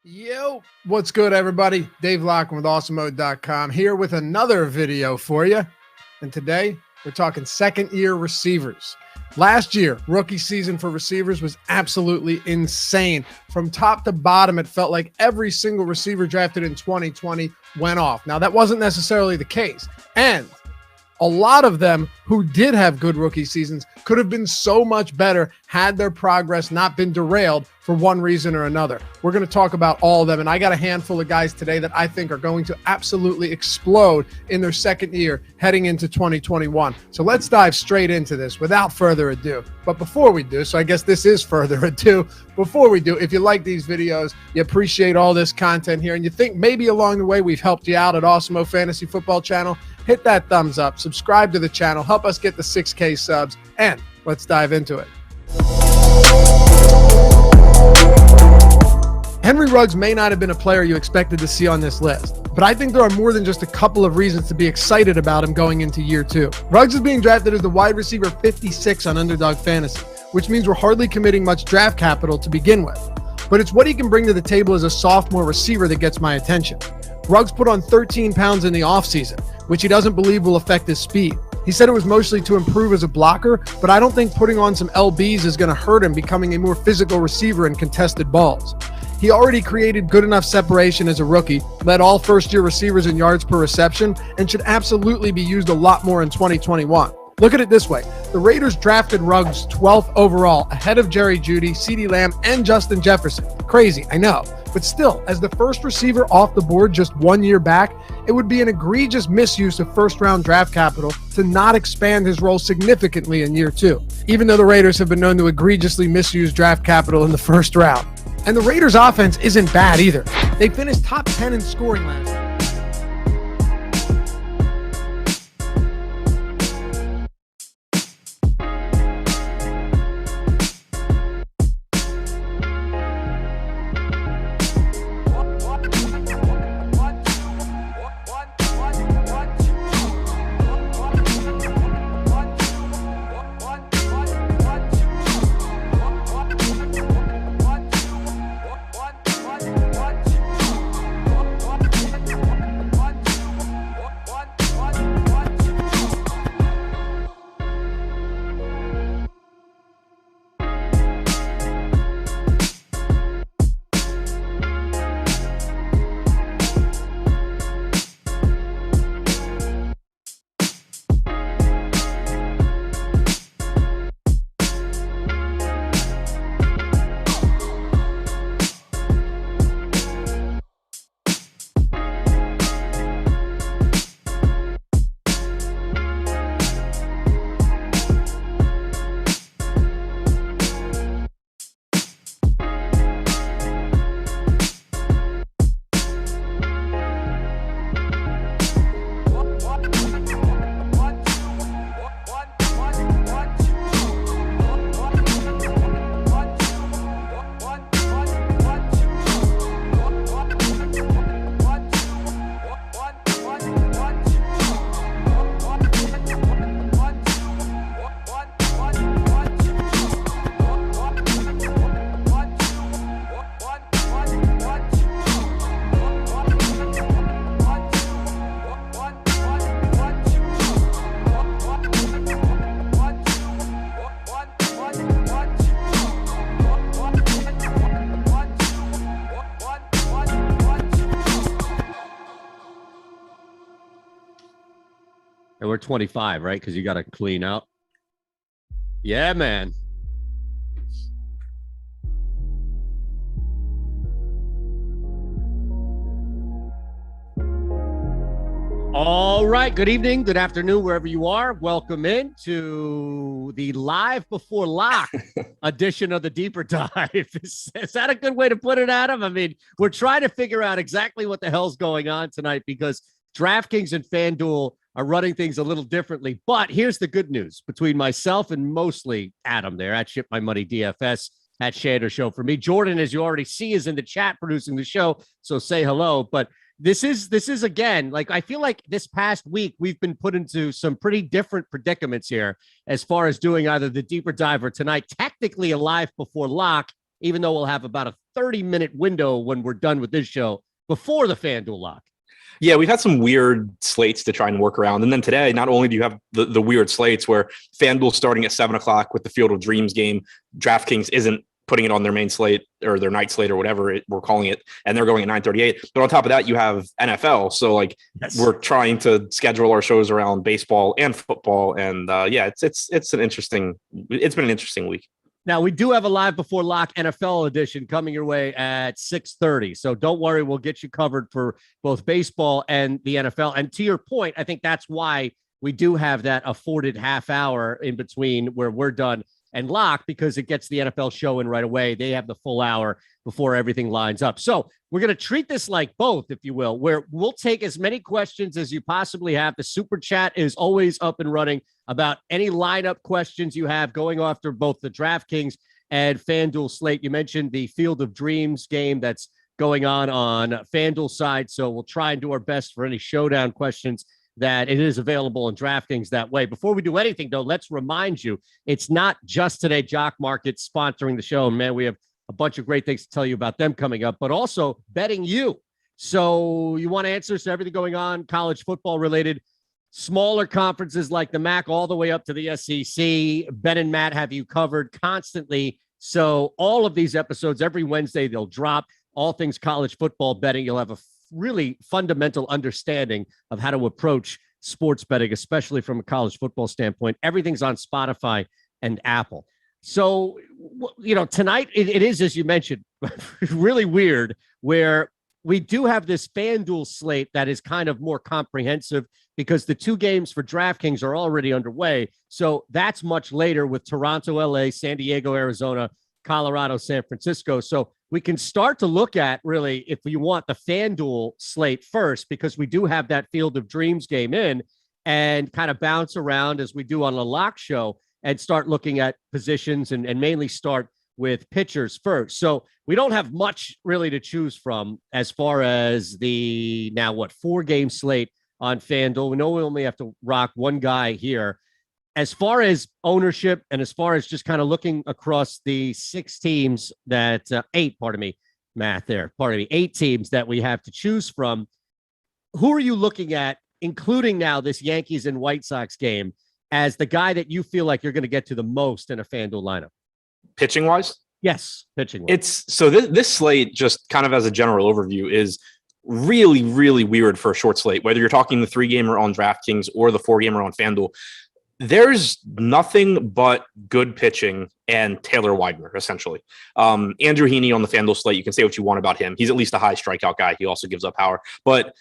Yo, what's good, everybody? Dave Lockman with Awesemo.com here with another video for you. And today we're talking second-year receivers. Last year, rookie season for receivers was absolutely insane. From top to bottom, it felt like every single receiver drafted in 2020 went off. Now, that wasn't necessarily the case. And a lot of them who did have good rookie seasons could have been so much better had their progress not been derailed for one reason or another. We're going to talk about all of them, and I got a handful of guys today that I think are going to absolutely explode in their second year heading into 2021. So let's dive straight into this without further ado. But before we do, so I guess this is further ado, before we do, if you like these videos, you appreciate all this content here, and you think maybe along the way we've helped you out at Awesemo Fantasy Football Channel, hit that thumbs up, subscribe to the channel, help us get the 6K subs, and let's dive into it. Henry Ruggs may not have been a player you expected to see on this list, but I think there are more than just a couple of reasons to be excited about him going into year two. Ruggs is being drafted as the wide receiver 56 on Underdog Fantasy, which means we're hardly committing much draft capital to begin with. But it's what he can bring to the table as a sophomore receiver that gets my attention. Ruggs put on 13 pounds in the offseason, which he doesn't believe will affect his speed. He said it was mostly to improve as a blocker, but I don't think putting on some LBs is going to hurt him becoming a more physical receiver in contested balls. He already created good enough separation as a rookie, led all first-year receivers in yards per reception, and should absolutely be used a lot more in 2021. Look at it this way. The Raiders drafted Ruggs 12th overall, ahead of Jerry Jeudy, CeeDee Lamb, and Justin Jefferson. Crazy, I know. But still, as the first receiver off the board just 1 year back, it would be an egregious misuse of first-round draft capital to not expand his role significantly in year two, even though the Raiders have been known to egregiously misuse draft capital in the first round. And the Raiders' offense isn't bad either. They finished top 10 in scoring last year. And we're 25, right? Because you got to clean out. Yeah, man. All right. Good evening. Good afternoon, wherever you are. Welcome in to the live before lock edition of the Deeper Dive. Is that a good way to put it, Adam? I mean, we're trying to figure out exactly what the hell's going on tonight because DraftKings and FanDuel are running things a little differently. But here's the good news between myself and mostly Adam there at Ship My Money DFS, at Shander Show for me. Jordan, as you already see, is in the chat producing the show. So say hello. But this is again, like, I feel like this past week we've been put into some pretty different predicaments here as far as doing either the Deeper Dive or tonight, technically a live before lock. even though we'll have about a 30-minute window when we're done with this show before the FanDuel lock. Yeah, we've had some weird slates to try and work around. And then today, not only do you have the weird slates where FanDuel's starting at 7 o'clock with the Field of Dreams game, DraftKings isn't putting it on their main slate or their night slate or whatever we're calling it, and they're going at 9:38. But on top of that, you have NFL. So like we're trying to schedule our shows around baseball and football. And it's been an interesting week. Now, we do have a live before lock NFL edition coming your way at 6:30. So don't worry, we'll get you covered for both baseball and the NFL. And to your point, I think that's why we do have that afforded half hour in between where we're done and lock, because it gets the NFL show in right away. They have the full hour before everything lines up. So we're going to treat this like both, if you will, where we'll take as many questions as you possibly have. The super chat is always up and running about any lineup questions you have going after both the DraftKings and FanDuel slate. You mentioned the Field of Dreams game that's going on FanDuel side. So we'll try and do our best for any showdown questions that it is available in DraftKings that way. Before we do anything, though, let's remind you, it's not just Today Jock Market sponsoring the show. Man, we have a bunch of great things to tell you about them coming up, but also betting you. So you want answers to everything going on, college football related, smaller conferences like the MAC all the way up to the SEC. Ben and Matt have you covered constantly. So all of these episodes, every Wednesday, they'll drop. All things college football betting. You'll have a really fundamental understanding of how to approach sports betting, especially from a college football standpoint. Everything's on Spotify and Apple. So, tonight it is, as you mentioned, really weird, where we do have this FanDuel slate that is kind of more comprehensive because the two games for DraftKings are already underway. So that's much later with Toronto, LA, San Diego, Arizona, Colorado, San Francisco. So we can start to look at, really, if you want, the FanDuel slate first, because we do have that Field of Dreams game in, and kind of bounce around as we do on a lock show and start looking at positions and mainly start with pitchers first. So we don't have much really to choose from as far as the 4-game slate on FanDuel. We know we only have to rock one guy here. As far as ownership and as far as just kind of looking across the 8 teams that we have to choose from, who are you looking at, including now this Yankees and White Sox game, as the guy that you feel like you're going to get to the most in a FanDuel lineup? Pitching wise? Yes, pitching wise. It's so this slate, just kind of as a general overview, is really, really weird for a short slate, whether you're talking the 3-gamer on DraftKings or the 4-gamer on FanDuel. There's nothing but good pitching and Taylor Widener, essentially. Andrew Heaney on the FanDuel slate, you can say what you want about him. He's at least a high strikeout guy. He also gives up power. But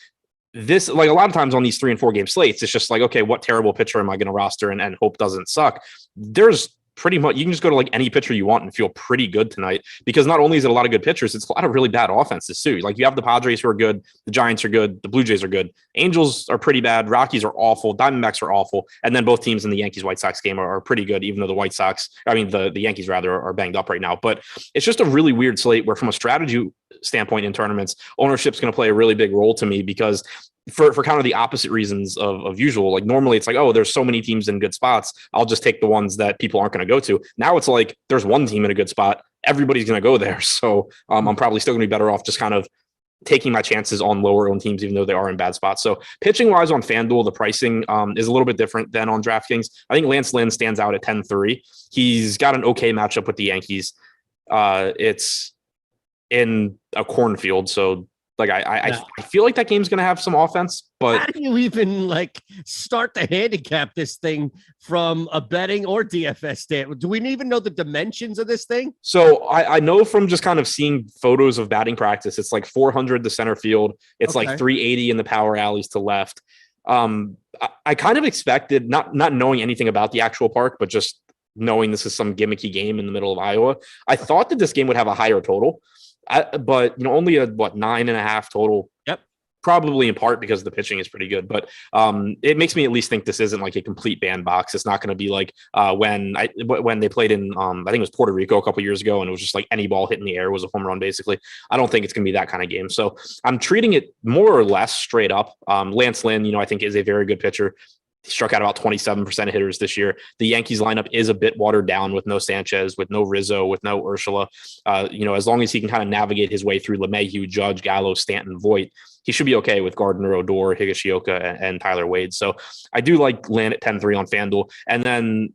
this, like a lot of times on these 3 and 4 game slates, it's just like, okay, what terrible pitcher am I going to roster and hope doesn't suck? There's pretty much, you can just go to like any pitcher you want and feel pretty good tonight, because not only is it a lot of good pitchers, it's a lot of really bad offenses too. Like you have the Padres who are good, the Giants are good, the Blue Jays are good, Angels are pretty bad, Rockies are awful, Diamondbacks are awful, and then both teams in the Yankees White Sox game are pretty good, even though the Yankees rather are banged up right now. But it's just a really weird slate where, from a strategy standpoint in tournaments, ownership's going to play a really big role to me, because for kind of the opposite reasons of usual. Like normally it's like, oh, there's so many teams in good spots, I'll just take the ones that people aren't going to go to. Now it's like there's one team in a good spot, everybody's going to go there. So I'm probably still going to be better off just kind of taking my chances on lower owned teams, even though they are in bad spots. So pitching wise on FanDuel, the pricing is a little bit different than on DraftKings. I think Lance Lynn stands out at 10-3. He's got an okay matchup with the Yankees. It's in a cornfield, so like I feel like that game's going to have some offense, but how do you even start to handicap this thing from a betting or DFS standpoint? Do we even know the dimensions of this thing? So I know from just kind of seeing photos of batting practice, it's like 400 to center field. It's like 380 in the power alleys to left. I kind of expected, not knowing anything about the actual park, but just knowing this is some gimmicky game in the middle of Iowa, I thought that this game would have a higher total. But only a 9.5 total. Yep. Probably in part because the pitching is pretty good, but it makes me at least think this isn't like a complete bandbox. It's not going to be like when they played in I think it was Puerto Rico a couple years ago, and it was just like any ball hit in the air was a home run basically. I don't think it's going to be that kind of game. So I'm treating it more or less straight up. Lance Lynn, I think is a very good pitcher. He struck out about 27% of hitters this year. The Yankees lineup is a bit watered down with no Sanchez, with no Rizzo, with no Urshela. As long as he can kind of navigate his way through LeMahieu, Judge, Gallo, Stanton, Voit, he should be okay with Gardner, Odor, Higashioka, and Tyler Wade. So I do like Lynn at 10-3 on FanDuel. And then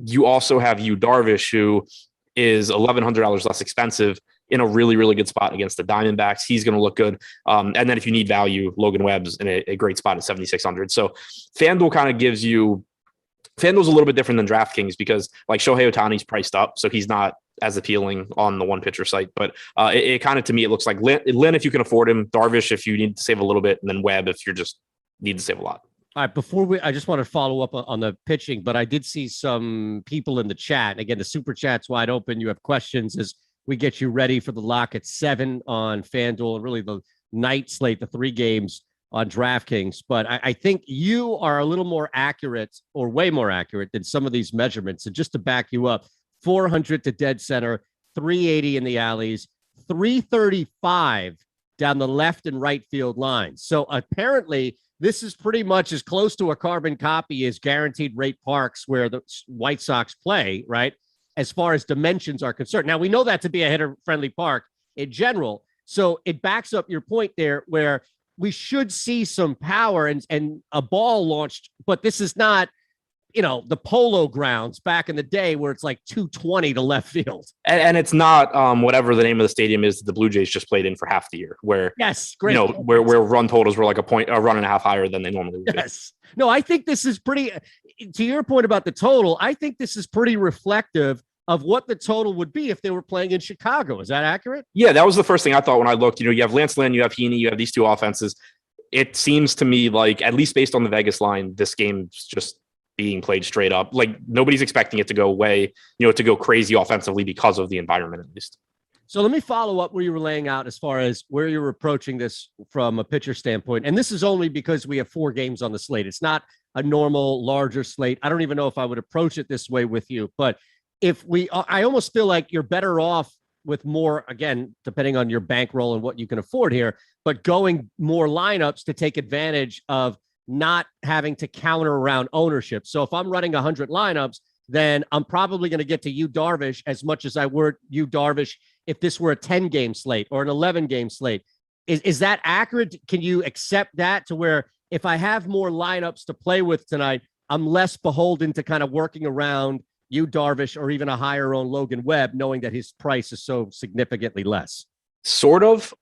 you also have Yu Darvish, who is $1,100 less expensive in a really, really good spot against the Diamondbacks. He's going to look good. And then if you need value, Logan Webb's in a great spot at 7,600. So FanDuel kind of gives you – FanDuel's a little bit different than DraftKings because like Shohei Ohtani's priced up, so he's not as appealing on the one-pitcher site. But it kind of, to me, it looks like Lynn if you can afford him, Darvish if you need to save a little bit, and then Webb if you're just need to save a lot. All right, I just want to follow up on the pitching, but I did see some people in the chat. And again, the super chat's wide open. You have questions as we get you ready for the lock at 7 on FanDuel and really the night slate, the 3 games on DraftKings. But I think you are a little more accurate or way more accurate than some of these measurements. And just to back you up, 400 to dead center, 380 in the alleys, 335 down the left and right field lines. So apparently this is pretty much as close to a carbon copy as Guaranteed Rate Parks where the White Sox play, right? As far as dimensions are concerned. Now, we know that to be a hitter-friendly park in general. So it backs up your point there where we should see some power and a ball launched, but this is not, the Polo Grounds back in the day where it's like 220 to left field. And it's not whatever the name of the stadium is that the Blue Jays just played in for half the year, where yes, great. Where run totals were like a run and a half higher than they normally would be. Yes. No, I think this is pretty, to your point about the total, I think this is pretty reflective of what the total would be if they were playing in Chicago. Is that accurate? Yeah, that was the first thing I thought when I looked. You have Lance Lynn, you have Heaney, you have these two offenses. It seems to me like, at least based on the Vegas line, this game's just being played straight up. Like nobody's expecting it to go away, to go crazy offensively because of the environment at least. So let me follow up where you were laying out as far as where you're approaching this from a pitcher standpoint. And this is only because we have 4 games on the slate. It's not a normal larger slate. I don't even know if I would approach it this way with you, but I almost feel like you're better off with more, again, depending on your bankroll and what you can afford here, but going more lineups to take advantage of not having to counter around ownership. So if I'm running 100 lineups, then I'm probably going to get to Yu Darvish as much as I would Yu Darvish if this were a 10-game slate or an 11-game slate. Is that accurate? Can you accept that to where if I have more lineups to play with tonight, I'm less beholden to kind of working around Yu Darvish or even a higher owned Logan Webb, knowing that his price is so significantly less? Sort of.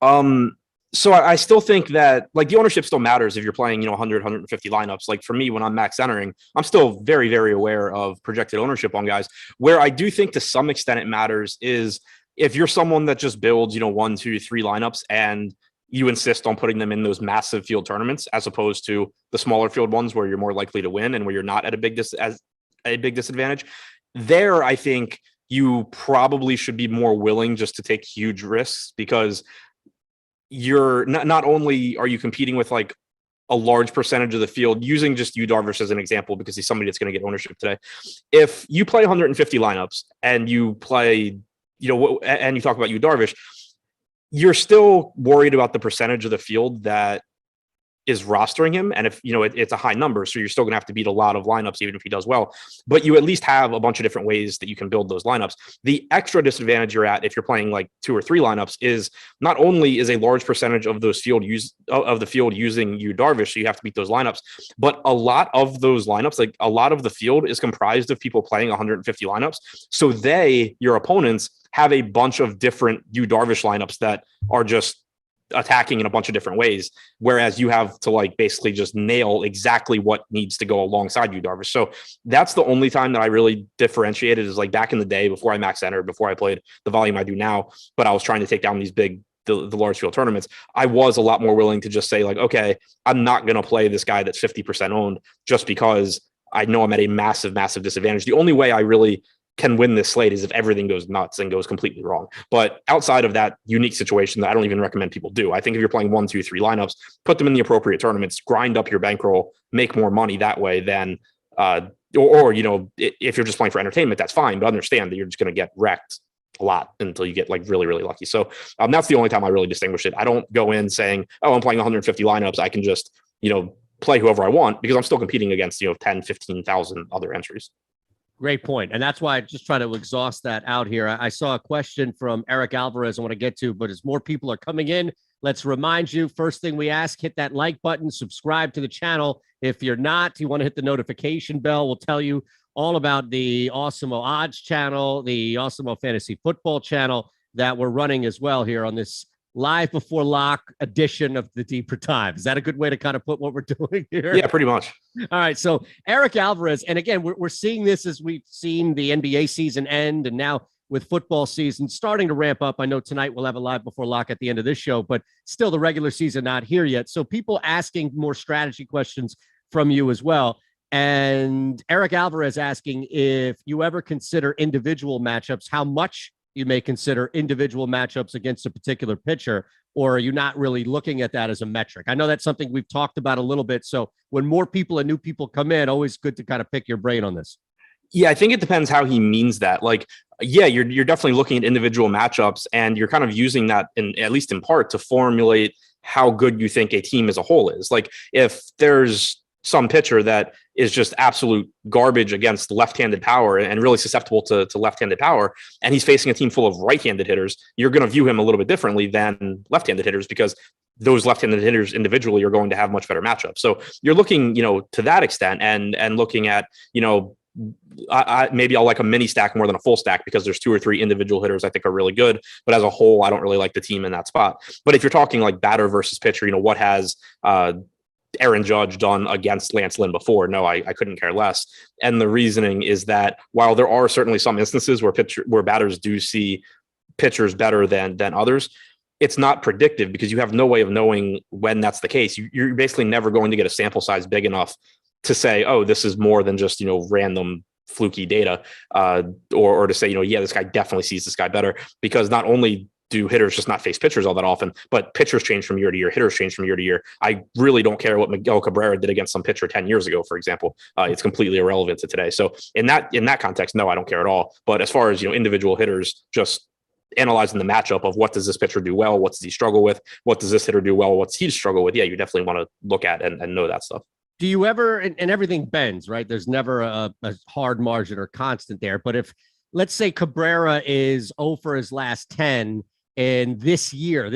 So I still think that like the ownership still matters if you're playing, 100, 150 lineups. Like for me, when I'm max entering, I'm still very, very aware of projected ownership on guys. Where I do think to some extent it matters is if you're someone that just builds, 1, 2, 3 lineups and you insist on putting them in those massive field tournaments, as opposed to the smaller field ones where you're more likely to win and where you're not at a big disadvantage. There, I think you probably should be more willing just to take huge risks because you're not only are you competing with like a large percentage of the field, using just Yu Darvish as an example, because he's somebody that's going to get ownership today. If you play 150 lineups and you play, and you talk about Yu Darvish, you're still worried about the percentage of the field that is rostering him. And if, it's a high number, so you're still going to have to beat a lot of lineups, even if he does well, but you at least have a bunch of different ways that you can build those lineups. The extra disadvantage you're at if you're playing like 2 or 3 lineups is not only is a large percentage of the field using Yu Darvish, so you have to beat those lineups, but a lot of those lineups, like a lot of the field is comprised of people playing 150 lineups. So your opponents have a bunch of different Yu Darvish lineups that are just attacking in a bunch of different ways, whereas you have to like basically just nail exactly what needs to go alongside Yu Darvish. So that's the only time that I really differentiated is like back in the day before I max entered, before I played the volume I do now, but I was trying to take down these the large field tournaments. I was a lot more willing to just say like, okay, I'm not going to play this guy that's 50% owned just because I know I'm at a massive, massive disadvantage. The only way I really can win this slate is if everything goes nuts and goes completely wrong. But outside of that unique situation that I don't even recommend people do, I think if you're playing 1, 2, 3 lineups, put them in the appropriate tournaments, grind up your bankroll, make more money that way than, if you're just playing for entertainment, that's fine. But understand that you're just going to get wrecked a lot until you get like really, really lucky. So that's the only time I really distinguish it. I don't go in saying, oh, I'm playing 150 lineups. I can just, play whoever I want because I'm still competing against, 10, 15,000 other entries. Great point. And that's why I just try to exhaust that out here. I saw a question from Eric Alvarez I want to get to, but as more people are coming in, let's remind you, first thing we ask, hit that like button, subscribe to the channel. If you're not, you want to hit the notification bell. We'll tell you all about the Awesemo Odds channel, the Awesemo Fantasy Football channel that we're running as well here on this live before lock edition of the Deeper Dive. Is that a good way to kind of put what we're doing here? Yeah, pretty much. All right. So Eric Alvarez, and again, we're seeing this as we've seen the NBA season end, and now with football season starting to ramp up. I know tonight we'll have a live before lock at the end of this show, but still the regular season not here yet. So people asking more strategy questions from you as well. And Eric Alvarez asking if you ever consider individual matchups, how much you may consider individual matchups against a particular pitcher, or are you not really looking at that as a metric? I know that's something we've talked about a little bit. So when more people and new people come in, always good to kind of pick your brain on this. Yeah, I think it depends how he means that. Like, yeah, you're definitely looking at individual matchups, and you're kind of using that at least in part to formulate how good you think a team as a whole is. Like, if there's some pitcher that is just absolute garbage against left-handed power and really susceptible to left-handed power, and he's facing a team full of right-handed hitters, you're going to view him a little bit differently than left-handed hitters because those left-handed hitters individually are going to have much better matchups. So you're looking, to that extent and looking at, maybe I'll like a mini stack more than a full stack because there's 2 or 3 individual hitters I think are really good, but as a whole, I don't really like the team in that spot. But if you're talking like batter versus pitcher, what has Aaron Judge done against Lance Lynn before? No, I couldn't care less. And the reasoning is that while there are certainly some instances where batters do see pitchers better than others, it's not predictive because you have no way of knowing when that's the case. You're basically never going to get a sample size big enough to say, oh, this is more than just, random fluky data, or to say, yeah, this guy definitely sees this guy better, because not only do hitters just not face pitchers all that often, but pitchers change from year to year, hitters change from year to year. I really don't care what Miguel Cabrera did against some pitcher 10 years ago, for example. It's completely irrelevant to today. So in that context, no, I don't care at all. But as far as, individual hitters, just analyzing the matchup of what does this pitcher do well, what does he struggle with, what does this hitter do well, what's he struggle with, yeah, you definitely want to look at and know that stuff. Do you ever, and everything bends, right? There's never a hard margin or constant there. But if, let's say Cabrera is 0 for his last 10 in this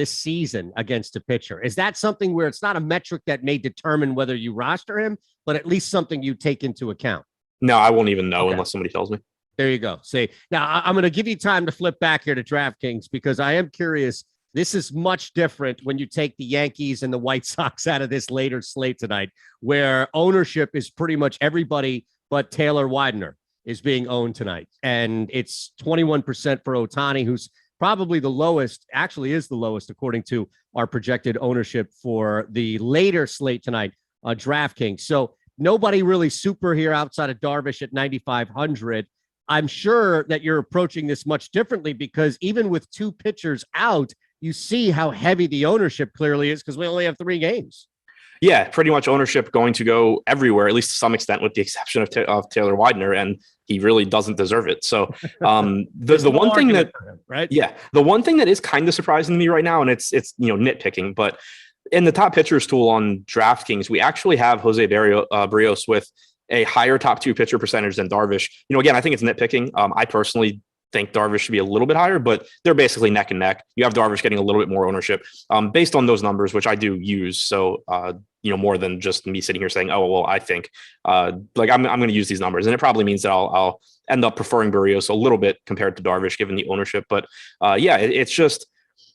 season against a pitcher, is that something where it's not a metric that may determine whether you roster him, but at least something you take into account? No, I won't even know unless somebody tells me. There you go. See, now I'm going to give you time to flip back here to DraftKings because I am curious. This is much different when you take the Yankees and the White Sox out of this later slate tonight, where ownership is pretty much everybody but Taylor Widener is being owned tonight. And it's 21% for Ohtani, who's probably the lowest, actually is the lowest, according to our projected ownership for the later slate tonight on DraftKings. So nobody really super here outside of Darvish at 9,500. I'm sure that you're approaching this much differently because even with 2 pitchers out, you see how heavy the ownership clearly is because we only have 3 games. Yeah, pretty much ownership going to go everywhere, at least to some extent, with the exception of Taylor Widener, and he really doesn't deserve it. So the one thing that, right? Yeah, the one thing that is kind of surprising to me right now, and it's nitpicking, but in the top pitchers tool on DraftKings, we actually have Jose Barrios with a higher top 2 pitcher percentage than Darvish. Again, I think it's nitpicking. I personally think Darvish should be a little bit higher, but they're basically neck and neck. You have Darvish getting a little bit more ownership based on those numbers, which I do use. So, more than just me sitting here saying, oh, well, I think I'm going to use these numbers. And it probably means that I'll end up preferring Barrios a little bit compared to Darvish, given the ownership. But it's just.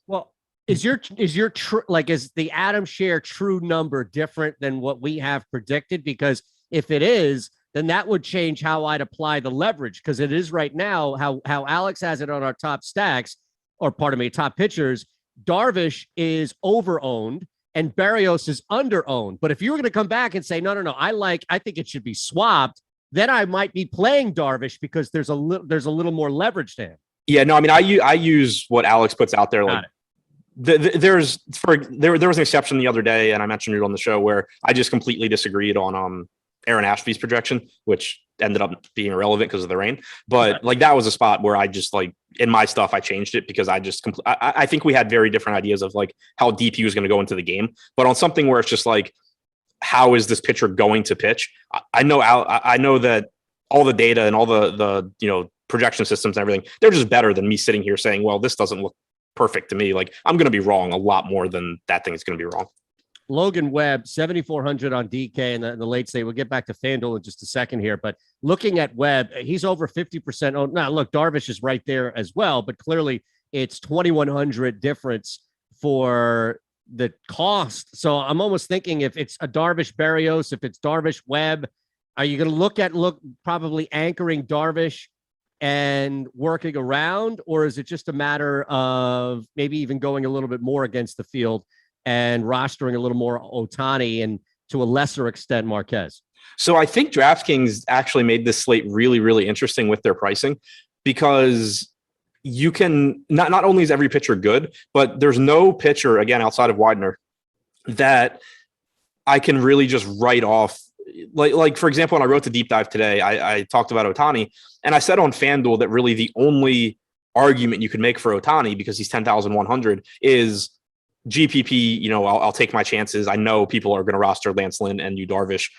Well, is the Adam Scherer true number different than what we have predicted? Because if it is, then that would change how I'd apply the leverage, because it is right now how Alex has it on our top stacks, or top pitchers. Darvish is over-owned and Barrios is under-owned. But if you were going to come back and say, no, I think it should be swapped, then I might be playing Darvish because there's a little more leverage to him. Yeah, no, I mean, I use what Alex puts out there. Like, there was an exception the other day, and I mentioned it on the show, where I just completely disagreed on Aaron Ashby's projection, which ended up being irrelevant because of the rain. But like, that was a spot where I just, like, in my stuff, I changed it because I think we had very different ideas of like how deep he was going to go into the game. But on something where it's just like, how is this pitcher going to pitch. I know that all the data and all the projection systems and everything, they're just better than me sitting here saying, well, this doesn't look perfect to me. Like, I'm going to be wrong a lot more than that thing is going to be wrong. Logan Webb, 7,400 on DK in the late state. We'll get back to FanDuel in just a second here. But looking at Webb, he's over 50%. Oh, now look, Darvish is right there as well. But clearly it's 2,100 difference for the cost. So I'm almost thinking if it's a Darvish Berrios, if it's Darvish Webb, are you going to look probably anchoring Darvish and working around? Or is it just a matter of maybe even going a little bit more against the field and rostering a little more Ohtani and to a lesser extent Marquez? So I think DraftKings actually made this slate really, really interesting with their pricing, because you can not only is every pitcher good, but there's no pitcher, again, outside of Widener, that I can really just write off. Like for example, when I wrote the deep dive today, I talked about Ohtani, and I said on FanDuel that really the only argument you could make for Ohtani, because he's 10,100, is GPP. I'll take my chances. I know people are going to roster Lance Lynn and Yu Darvish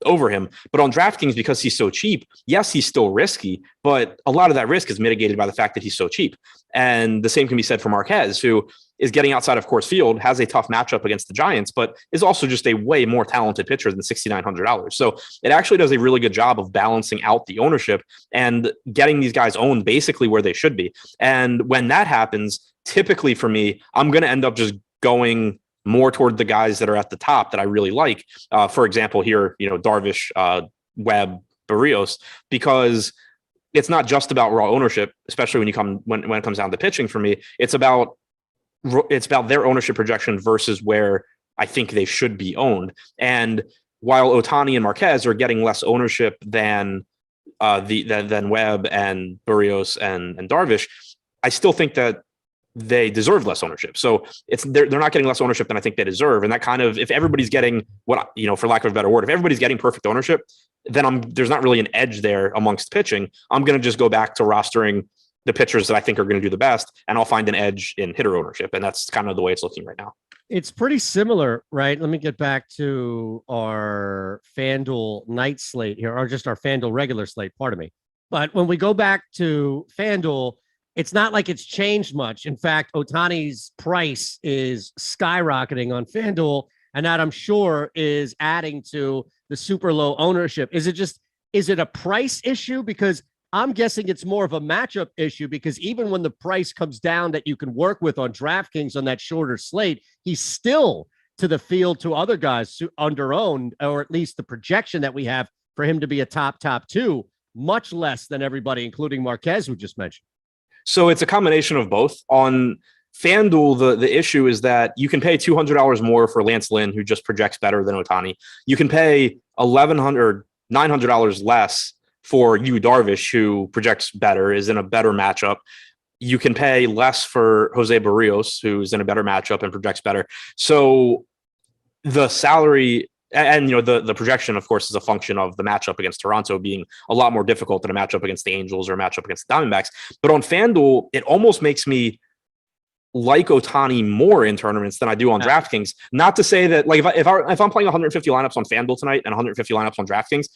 over him. But on DraftKings, because he's so cheap, yes, he's still risky, but a lot of that risk is mitigated by the fact that he's so cheap. And the same can be said for Marquez, who is getting outside of Coors Field, has a tough matchup against the Giants, but is also just a way more talented pitcher than $6,900. So it actually does a really good job of balancing out the ownership and getting these guys owned basically where they should be. And when that happens, typically for me, I'm going to end up just going more toward the guys that are at the top that I really like. For example, here, Darvish, Webb, Berrios, because it's not just about raw ownership, especially when it comes down to pitching. For me, it's about their ownership projection versus where I think they should be owned. And while Ohtani and Marquez are getting less ownership than Webb and Berrios and Darvish, I still think that they deserve less ownership. So they're not getting less ownership than I think they deserve. And that kind of, if everybody's getting for lack of a better word, if everybody's getting perfect ownership, then there's not really an edge there amongst pitching. I'm going to just go back to rostering the pitchers that I think are going to do the best, and I'll find an edge in hitter ownership. And that's kind of the way it's looking right now. It's pretty similar, right? Let me get back to our FanDuel night slate here, or just our FanDuel regular slate, pardon me. But when we go back to FanDuel, it's not like it's changed much. In fact, Ohtani's price is skyrocketing on FanDuel, and that, I'm sure, is adding to the super low ownership. Is it a price issue? Because I'm guessing it's more of a matchup issue, because even when the price comes down that you can work with on DraftKings on that shorter slate, he's still to the field to other guys under owned, or at least the projection that we have for him to be a top two, much less than everybody, including Marquez, who just mentioned. So it's a combination of both. On FanDuel, the issue is that you can pay $200 more for Lance Lynn, who just projects better than Ohtani. You can pay $1,100, $900 less for Yu Darvish, who projects better, is in a better matchup. You can pay less for Jose Berrios, who's in a better matchup and projects better. So the salary and the projection, of course, is a function of the matchup against Toronto being a lot more difficult than a matchup against the Angels or a matchup against the Diamondbacks. But on FanDuel, it almost makes me like Ohtani more in tournaments than I do on DraftKings. Not to say that, like, if I'm playing 150 lineups on FanDuel tonight and 150 lineups on DraftKings,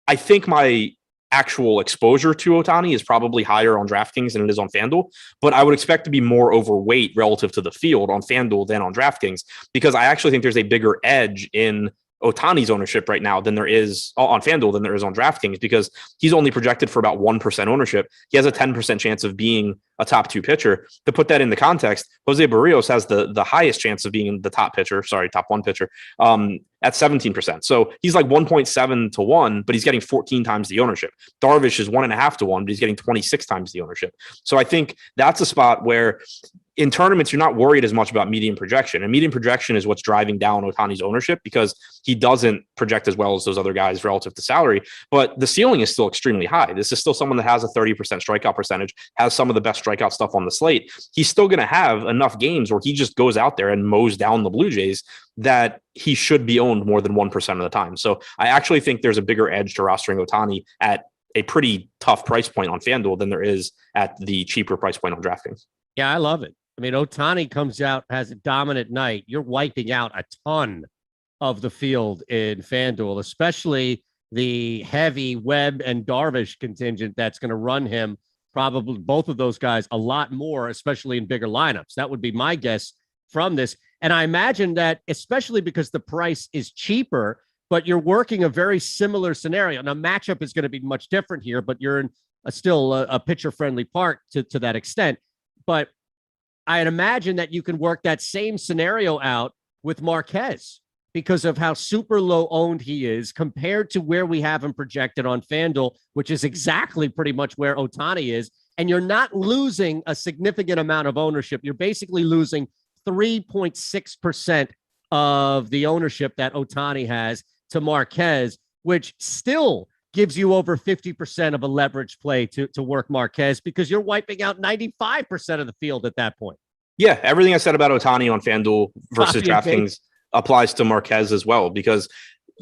I think my actual exposure to Ohtani is probably higher on DraftKings than it is on FanDuel, but I would expect to be more overweight relative to the field on FanDuel than on DraftKings, because I actually think there's a bigger edge in Ohtani's ownership right now than there is on FanDuel than there is on DraftKings, because he's only projected for about 1% ownership. He has a 10% chance of being a top two pitcher. To put that into context, Jose Berrios has the highest chance of being the top one pitcher, at 17%. So he's like 1.7 to 1, but he's getting 14 times the ownership. Darvish is 1.5 to 1, but he's getting 26 times the ownership. So I think that's a spot where in tournaments, you're not worried as much about median projection. And median projection is what's driving down Ohtani's ownership, because he doesn't project as well as those other guys relative to salary. But the ceiling is still extremely high. This is still someone that has a 30% strikeout percentage, has some of the best strikeout stuff on the slate. He's still going to have enough games where he just goes out there and mows down the Blue Jays that he should be owned more than 1% of the time. So I actually think there's a bigger edge to rostering Ohtani at a pretty tough price point on FanDuel than there is at the cheaper price point on DraftKings. Yeah, I love it. I mean, Ohtani comes out, has a dominant night. You're wiping out a ton of the field in FanDuel, especially the heavy Webb and Darvish contingent that's going to run him, probably both of those guys, a lot more, especially in bigger lineups. That would be my guess from this. And I imagine that, especially because the price is cheaper, but you're working a very similar scenario. Now, matchup is going to be much different here, but you're in still a pitcher-friendly park to that extent. But I'd imagine that you can work that same scenario out with Marquez because of how super low owned he is compared to where we have him projected on FanDuel, which is exactly pretty much where Ohtani is. And you're not losing a significant amount of ownership. You're basically losing 3.6% of the ownership that Ohtani has to Marquez, which still gives you over 50% of a leverage play to work Marquez because you're wiping out 95% of the field at that point. Yeah, everything I said about Ohtani on FanDuel versus DraftKings applies to Marquez as well, because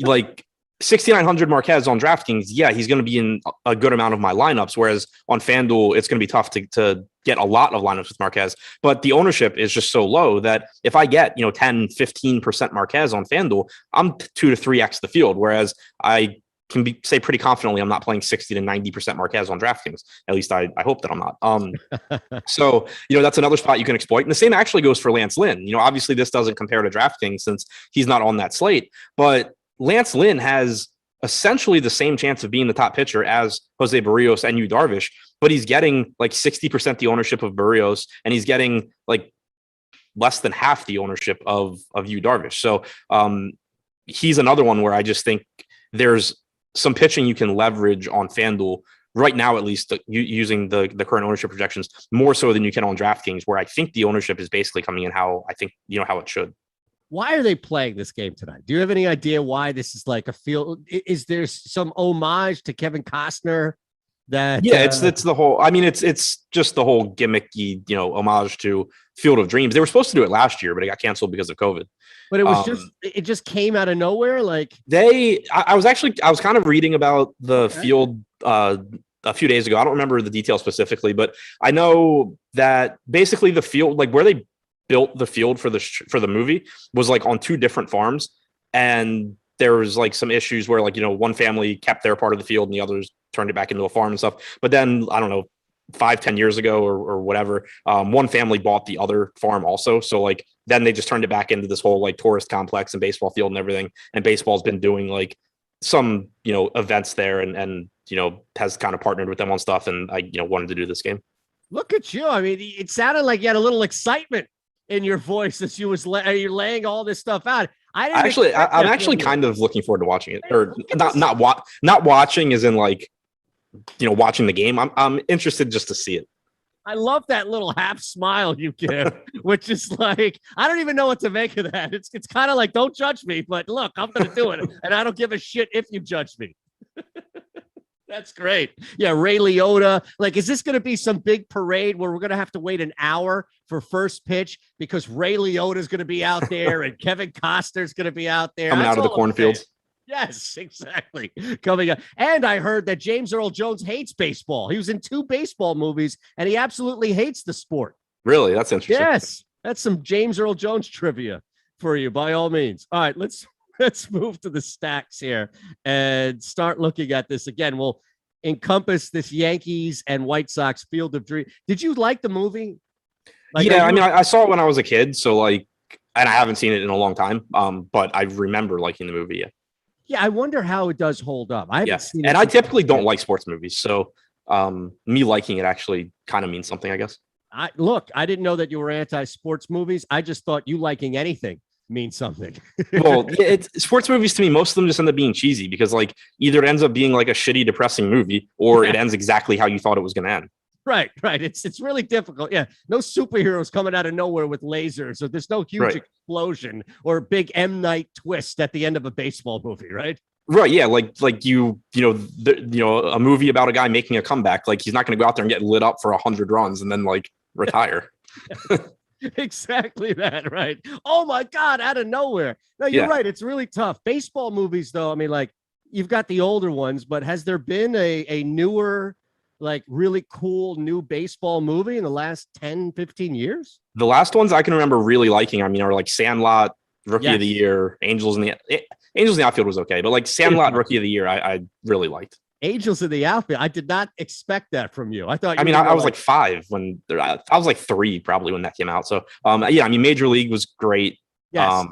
like 6,900 Marquez on DraftKings, yeah, he's going to be in a good amount of my lineups, whereas on FanDuel, it's going to be tough to get a lot of lineups with Marquez. But the ownership is just so low that if I get, 10, 15% Marquez on FanDuel, I'm 2 to 3x the field, whereas I can say pretty confidently I'm not playing 60 to 90% Marquez on DraftKings. At least I hope that I'm not. So, that's another spot you can exploit. And the same actually goes for Lance Lynn. Obviously this doesn't compare to DraftKings since he's not on that slate, but Lance Lynn has essentially the same chance of being the top pitcher as Jose Barrios and Yu Darvish, but he's getting like 60% the ownership of Barrios, and he's getting like less than half the ownership of Yu Darvish. So he's another one where I just think there's some pitching you can leverage on FanDuel right now, at least using the current ownership projections, more so than you can on DraftKings, where I think the ownership is basically coming in how I think, how it should. Why are they playing this game tonight? Do you have any idea why this is like a field? Is there some homage to Kevin Costner? It's the whole, it's just the whole gimmicky, homage to Field of Dreams. They were supposed to do it last year, but it got canceled because of COVID. But it was it just came out of nowhere. Like I was kind of reading about the field a few days ago. I don't remember the details specifically, but I know that basically the field, like where they built the field for the movie, was like on 2 different farms, and there was like some issues where one family kept their part of the field and the others turned it back into a farm and stuff. But then I don't know, 5-10 years ago or whatever, one family bought the other farm also. So like then they just turned it back into this whole like tourist complex and baseball field and everything. And baseball's been doing like some events there and has kind of partnered with them on stuff. And I wanted to do this game. Look at you. I mean, it sounded like you had a little excitement in your voice as you're laying all this stuff out. I'm actually kind of looking forward to watching it, or not watching as in like, watching the game. I'm interested just to see it. I love that little half smile you give, which is like, I don't even know what to make of that. It's kind of like, don't judge me, but look, I'm going to do it. And I don't give a shit if you judge me. That's great. Yeah, Ray Liotta. Like, is this going to be some big parade where we're going to have to wait an hour for first pitch because Ray Liotta is going to be out there and Kevin Costner is going to be out there coming out of the cornfields? Yes, exactly. Coming up. And I heard that James Earl Jones hates baseball. He was in 2 baseball movies and he absolutely hates the sport. Really? That's interesting. Yes. That's some James Earl Jones trivia for you, by all means. All right, let's move to the stacks here and start looking at this again. We'll encompass this Yankees and White Sox Field of Dreams. Did you like the movie? I saw it when I was a kid, so like, and I haven't seen it in a long time. But I remember liking the movie. Yeah. Yeah, I wonder how it does hold up. I haven't seen it. And I typically don't like sports movies, so me liking it actually kind of means something, I guess. I didn't know that you were anti-sports movies. I just thought you liking anything means something. Well, it's sports movies to me. Most of them just end up being cheesy because like either it ends up being like a shitty, depressing movie, or it ends exactly how you thought it was going to end. Right. It's really difficult. Yeah. No superheroes coming out of nowhere with lasers, or there's no huge explosion or big M. Night twist at the end of a baseball movie, right? Right. Yeah. Like a movie about a guy making a comeback. Like he's not going to go out there and get lit up for 100 runs and then like retire. Exactly that. Right. Oh my God. Out of nowhere. No, you're right. It's really tough. Baseball movies, though. I mean, like you've got the older ones, but has there been a newer, like really cool new baseball movie in the last 10, 15 years? The last ones I can remember really liking, are like Sandlot, Rookie of the year, Angels in the outfield was okay, but like Sandlot Rookie of the year, I really liked. Angels in the outfield. I did not expect that from you. I thought. I was like 5 when I was like 3 probably when that came out. So yeah, I mean, Major League was great. Yes.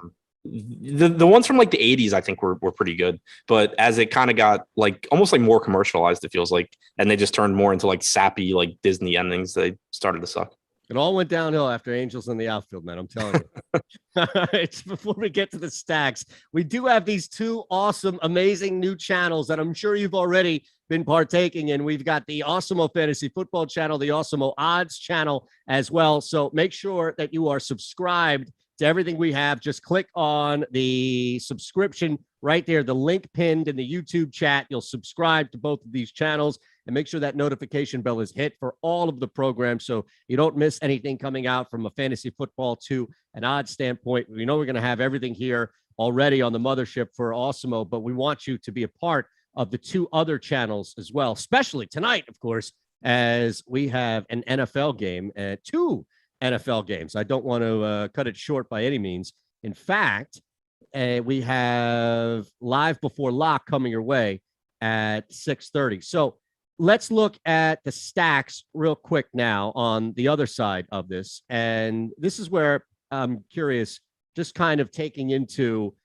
The ones from like the 80s, I think were pretty good, but as it kind of got like almost like more commercialized, it feels like, and they just turned more into like sappy like Disney endings, they started to suck. It all went downhill after Angels in the outfield, man. I'm telling you. All right, before we get to the stacks, we do have these 2 awesome, amazing new channels that I'm sure you've already been partaking in. We've got the Awesemo Fantasy Football channel, the Awesemo Odds channel as well. So make sure that you are subscribed to everything we have. Just click on the subscription right there, the link pinned in the YouTube chat. You'll subscribe to both of these channels and make sure that notification bell is hit for all of the programs so you don't miss anything coming out from a fantasy football to an odds standpoint. We know we're going to have everything here already on the mothership for Awesemo, but we want you to be a part of the 2 other channels as well, especially tonight, of course, as we have an NFL game, 2 NFL games. I don't want to cut it short by any means. In fact, we have Live Before Lock coming your way at 6:30. So let's look at the stacks real quick now on the other side of this. And this is where I'm curious, just kind of taking into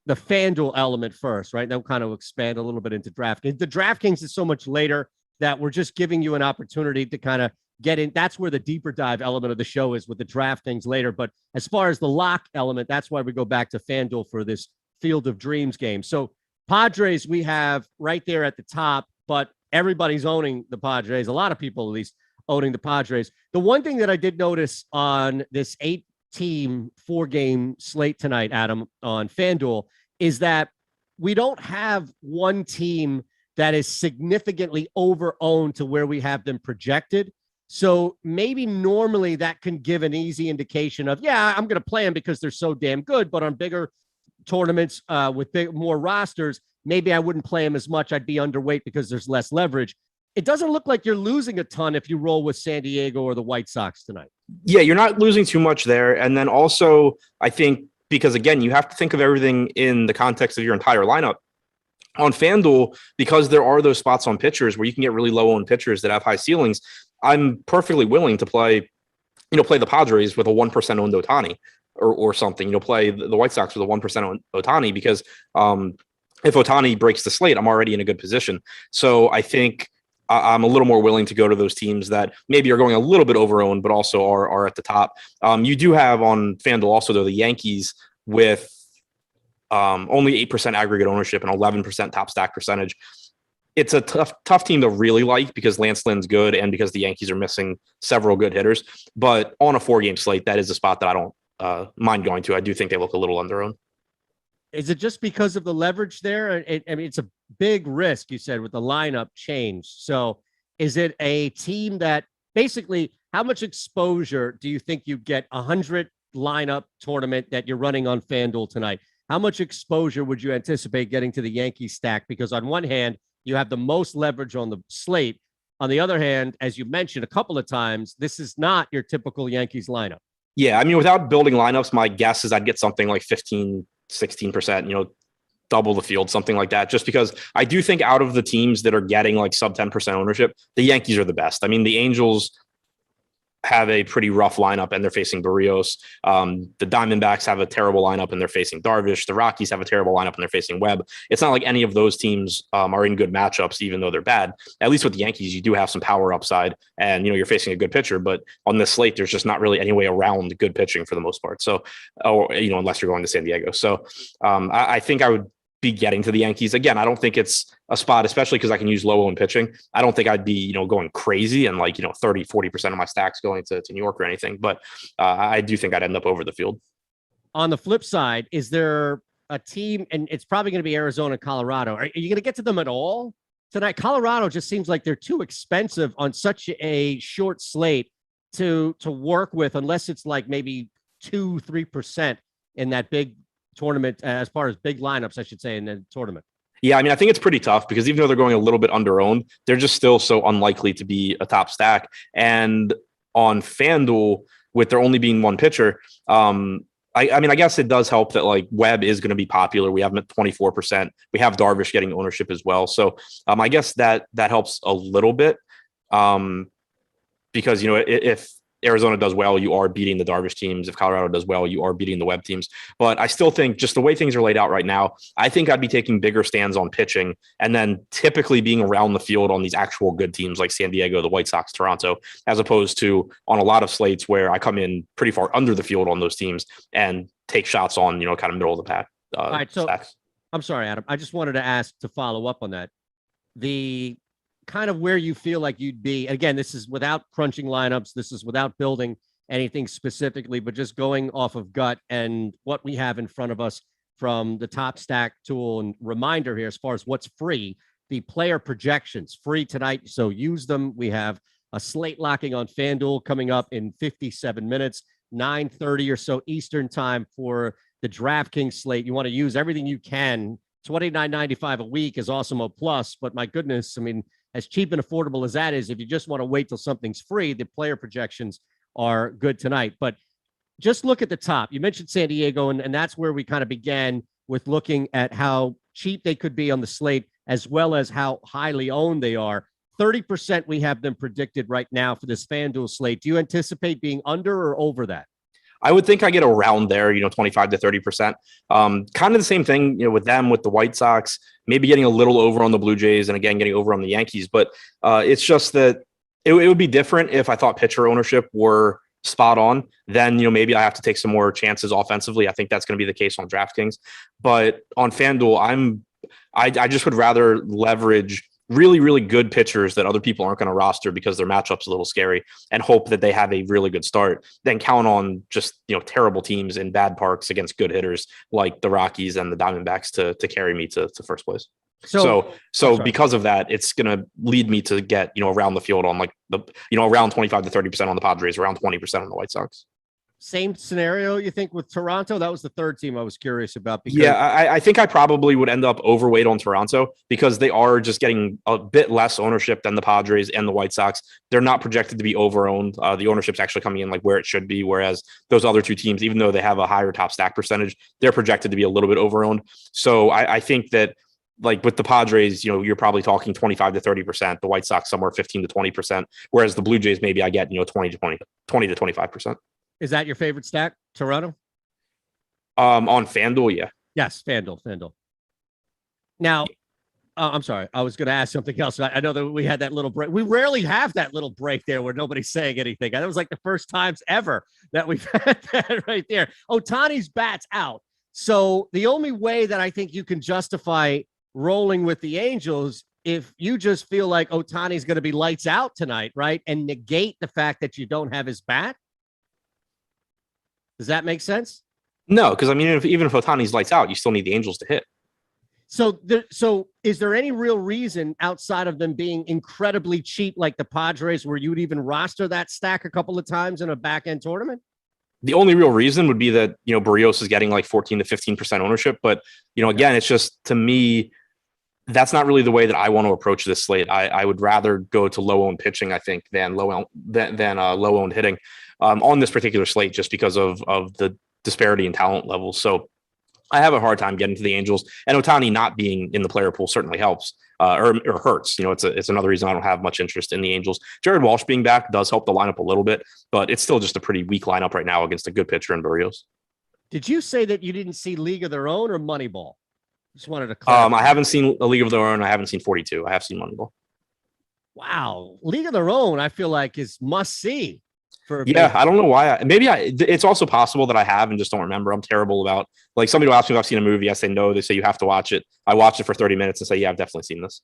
the FanDuel element first, right? Then we'll kind of expand a little bit into DraftKings. The DraftKings is so much later that we're just giving you an opportunity to kind of get in. That's where the deeper dive element of the show is with the DraftKings later. But as far as the lock element, that's why we go back to FanDuel for this Field of Dreams game. So Padres, we have right there at the top, but everybody's owning the Padres. A lot of people, at least, owning the Padres. The one thing that I did notice on this 8-team 4-game slate tonight, Adam, on FanDuel, is that we don't have one team that is significantly over-owned to where we have them projected. So maybe normally that can give an easy indication of, yeah, I'm going to play them because they're so damn good, but on bigger tournaments with more rosters, maybe I wouldn't play them as much. I'd be underweight because there's less leverage. It doesn't look like you're losing a ton if you roll with San Diego or the White Sox tonight. Yeah, you're not losing too much there. And then also, I think, because again, you have to think of everything in the context of your entire lineup. On FanDuel, because there are those spots on pitchers where you can get really low-owned pitchers that have high ceilings, I'm perfectly willing to play the Padres with a 1% owned Ohtani or something, play the White Sox with a 1% owned Ohtani, because if Ohtani breaks the slate, I'm already in a good position. So I think I'm a little more willing to go to those teams that maybe are going a little bit over-owned, but also are at the top. You do have on FanDuel also, though, the Yankees with only 8% aggregate ownership and 11% top stack percentage. It's a tough team to really like because Lance Lynn's good and because the Yankees are missing several good hitters. But on a 4-game slate, that is a spot that I don't mind going to. I do think they look a little under-owned. Is it just because of the leverage there? I mean, it's a big risk, you said, with the lineup change. So is it a team that basically, how much exposure do you think you get? 100 lineup tournament that you're running on FanDuel tonight. How much exposure would you anticipate getting to the Yankees stack? Because on one hand, you have the most leverage on the slate. On the other hand, as you mentioned a couple of times, this is not your typical Yankees lineup. Yeah, I mean, without building lineups, my guess is I'd get something like 15, 16%, double the field, something like that, just because I do think out of the teams that are getting like sub 10% ownership, the Yankees are the best. I mean, the Angels have a pretty rough lineup and they're facing Barrios. The Diamondbacks have a terrible lineup and they're facing Darvish. The Rockies have a terrible lineup and they're facing Webb. It's not like any of those teams are in good matchups, even though they're bad. At least with the Yankees, you do have some power upside and, you're facing a good pitcher, but on this slate, there's just not really any way around good pitching for the most part. So, unless you're going to San Diego. So I think I would be getting to the Yankees. Again, I don't think it's a spot, especially because I can use low owned pitching. I don't think I'd be, going crazy and 30, 40% of my stacks going to New York or anything. But I do think I'd end up over the field. On the flip side, is there a team, and it's probably going to be Arizona, Colorado. Are you going to get to them at all tonight? Colorado just seems like they're too expensive on such a short slate to work with, unless it's like maybe 2-3% in that big tournament, as far as big lineups, I should say, in the tournament. Yeah, I mean, I think it's pretty tough because even though they're going a little bit under-owned, they're just still so unlikely to be a top stack. And on FanDuel, with there only being one pitcher, I mean, I guess it does help that like Webb is going to be popular. We have him at 24%. We have Darvish getting ownership as well. So I guess that helps a little bit because, if Arizona does well, you are beating the Darvish teams. If Colorado does well, you are beating the Webb teams. But I still think just the way things are laid out right now, I think I'd be taking bigger stands on pitching and then typically being around the field on these actual good teams like San Diego, the White Sox, Toronto, as opposed to on a lot of slates where I come in pretty far under the field on those teams and take shots on, kind of middle of the pack. All right, so stacks. I'm sorry, Adam. I just wanted to ask to follow up on that. The kind of where you feel like you'd be. Again, this is without crunching lineups. This is without building anything specifically, but just going off of gut and what we have in front of us from the top stack tool. And reminder here, as far as what's free, the player projections free tonight. So use them. We have a slate locking on FanDuel coming up in 57 minutes, 9:30 or so Eastern time for the DraftKings slate. You want to use everything you can. $29.95 a week is Awesemo Plus, but my goodness, I mean, as cheap and affordable as that is, if you just want to wait till something's free, the player projections are good tonight. But just look at the top. You mentioned San Diego, and that's where we kind of began with looking at how cheap they could be on the slate, as well as how highly owned they are. 30% we have them predicted right now for this FanDuel slate. Do you anticipate being under or over that? I would think I get around there, 25 to 30%. Kind of the same thing, with them, with the White Sox, maybe getting a little over on the Blue Jays and again, getting over on the Yankees. But it's just that it would be different if I thought pitcher ownership were spot on. Then, maybe I have to take some more chances offensively. I think that's going to be the case on DraftKings. But on FanDuel, I just would rather leverage really, really good pitchers that other people aren't going to roster because their matchup's a little scary and hope that they have a really good start, then count on just, terrible teams in bad parks against good hitters like the Rockies and the Diamondbacks to carry me to first place. So because of that, it's going to lead me to get, around the field on like around 25 to 30% on the Padres, around 20% on the White Sox. Same scenario, you think, with Toronto? That was the third team I was curious about. Because I think I probably would end up overweight on Toronto because they are just getting a bit less ownership than the Padres and the White Sox. They're not projected to be over-owned. The ownership's actually coming in like where it should be, whereas those other two teams, even though they have a higher top stack percentage, they're projected to be a little bit over-owned. So I think that, like with the Padres, you're probably talking 25 to 30%, the White Sox somewhere 15 to 20%, whereas the Blue Jays, maybe I get, 20 to 25%. Is that your favorite stack, Toronto? On FanDuel, yeah. Yes, FanDuel. Now, I'm sorry. I was going to ask something else. I know that we had that little break. We rarely have that little break there where nobody's saying anything. That was like the first times ever that we've had that right there. Ohtani's bat's out. So the only way that I think you can justify rolling with the Angels, if you just feel like Ohtani's going to be lights out tonight, right? And negate the fact that you don't have his bat. Does that make sense? No, because I mean, even if Ohtani's lights out, you still need the Angels to hit. So is there any real reason outside of them being incredibly cheap like the Padres where you would even roster that stack a couple of times in a back-end tournament? The only real reason would be that, Barrios is getting like 14 to 15% ownership. But, again, it's just, to me, that's not really the way that I want to approach this slate. I would rather go to low-owned pitching, I think, than low-owned hitting on this particular slate, just because of the disparity in talent levels. So I have a hard time getting to the Angels, and Ohtani not being in the player pool certainly helps or hurts. It's another reason I don't have much interest in the Angels. Jared Walsh being back does help the lineup a little bit, but it's still just a pretty weak lineup right now against a good pitcher in Barrios. Did you say that you didn't see League of Their Own or Moneyball? Just wanted to clarify. I haven't seen a League of Their Own. I haven't seen 42. I have seen Moneyball. Wow. League of Their Own, I feel like, is must see. I don't know why. It's also possible that I have and just don't remember. I'm terrible about, like, somebody will ask me if I've seen a movie. I say no. They say you have to watch it. I watch it for 30 minutes and say, yeah, I've definitely seen this.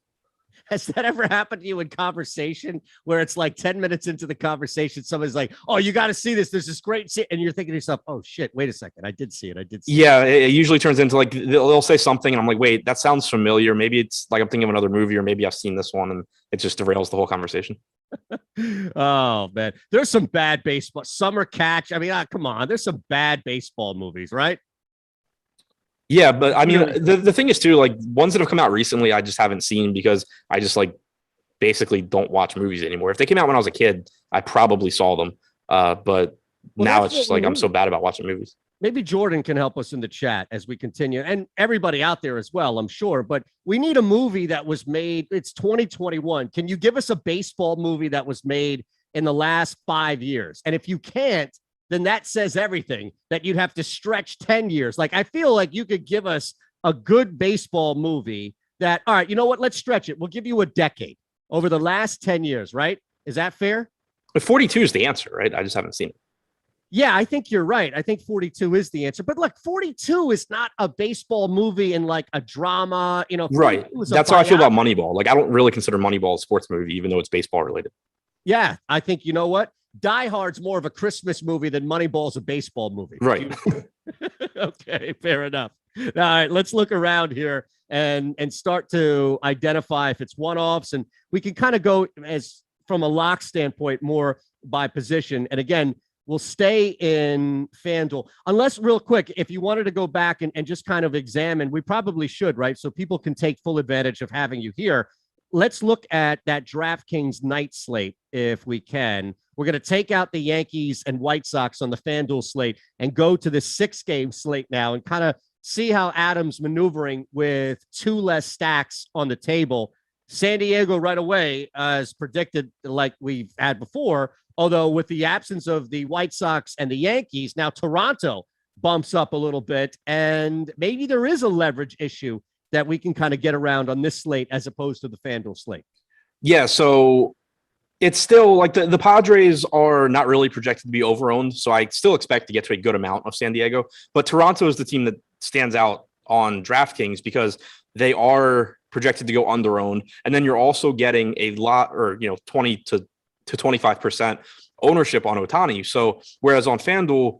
Has that ever happened to you in conversation where it's like 10 minutes into the conversation, somebody's like, oh, you got to see this. There's this great scene. And you're thinking to yourself, oh, shit, wait a second. I did see it. Yeah, it usually turns into like, they'll say something and I'm like, wait, that sounds familiar. Maybe it's like I'm thinking of another movie, or maybe I've seen this one, and it just derails the whole conversation. Oh, man. There's some bad baseball. Summer Catch. I mean, come on. There's some bad baseball movies, right? Yeah, but I mean, the thing is too, like, ones that have come out recently, I just haven't seen because I just like basically don't watch movies anymore. If they came out when I was a kid, I probably saw them. But now it's just like I'm so bad about watching movies. Maybe Jordan can help us in the chat as we continue, and everybody out there as well, I'm sure. But we need a movie that was made. It's 2021. Can you give us a baseball movie that was made in the last 5 years? And if you can't, then that says everything, that you'd have to stretch 10 years. Like, I feel like you could give us a good baseball movie that, all right, you know what? Let's stretch it. We'll give you a decade over the last 10 years, right? Is that fair? But 42 is the answer, right? I just haven't seen it. Yeah, I think you're right. I think 42 is the answer. But look, 42 is not a baseball movie and like a drama, Right. That's how I feel about Moneyball. Like, I don't really consider Moneyball a sports movie, even though it's baseball related. Yeah, I think, you know what? Die Hard's more of a Christmas movie than Moneyball's a baseball movie. Right. Okay, fair enough. All right, let's look around here and start to identify if it's one-offs. And we can kind of go as from a lock standpoint more by position. And again, we'll stay in FanDuel. Unless, real quick, if you wanted to go back and just kind of examine, we probably should, right? So people can take full advantage of having you here. Let's look at that DraftKings night slate if we can. We're going to take out the Yankees and White Sox on the FanDuel slate and go to the 6-game slate now and kind of see how Adam's maneuvering with 2 less stacks on the table. San Diego right away, as predicted, like we've had before, although with the absence of the White Sox and the Yankees, now Toronto bumps up a little bit, and maybe there is a leverage issue that we can kind of get around on this slate as opposed to the FanDuel slate. Yeah, so it's still like the Padres are not really projected to be overowned, so I still expect to get to a good amount of San Diego. But Toronto is the team that stands out on DraftKings because they are projected to go underowned, and then you're also getting a lot, or 20 to 25% ownership on Ohtani. So whereas on FanDuel,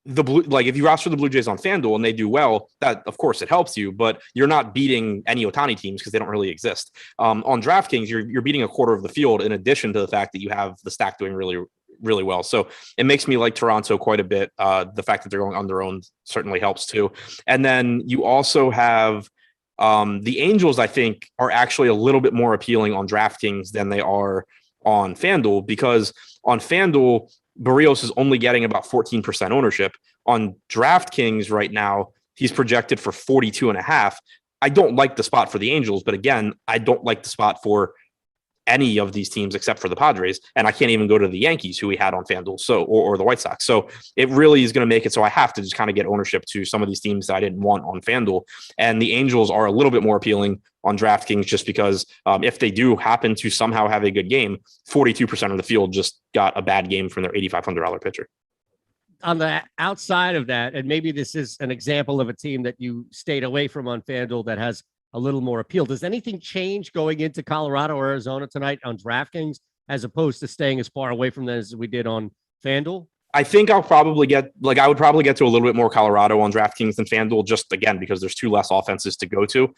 if you roster the Blue Jays on FanDuel and they do well, that of course it helps you, but you're not beating any Ohtani teams because they don't really exist. On DraftKings, you're beating a quarter of the field in addition to the fact that you have the stack doing really, really well. So it makes me like Toronto quite a bit. The fact that they're going underowned certainly helps too. And then you also have the Angels, I think, are actually a little bit more appealing on DraftKings than they are on FanDuel, because on FanDuel, Barrios is only getting about 14% ownership. On DraftKings right now, he's projected for 42.5. I don't like the spot for the Angels, but again, I don't like the spot for any of these teams except for the Padres. And I can't even go to the Yankees, who we had on FanDuel, or the White Sox. So it really is going to make it so I have to just kind of get ownership to some of these teams that I didn't want on FanDuel. And the Angels are a little bit more appealing on DraftKings just because if they do happen to somehow have a good game, 42% of the field just got a bad game from their $8,500 pitcher. On the outside of that, and maybe this is an example of a team that you stayed away from on FanDuel that has a little more appeal. Does anything change going into Colorado or Arizona tonight on DraftKings as opposed to staying as far away from them as we did on FanDuel? I think I would probably get to a little bit more Colorado on DraftKings than FanDuel, just again, because there's 2 less offenses to go to.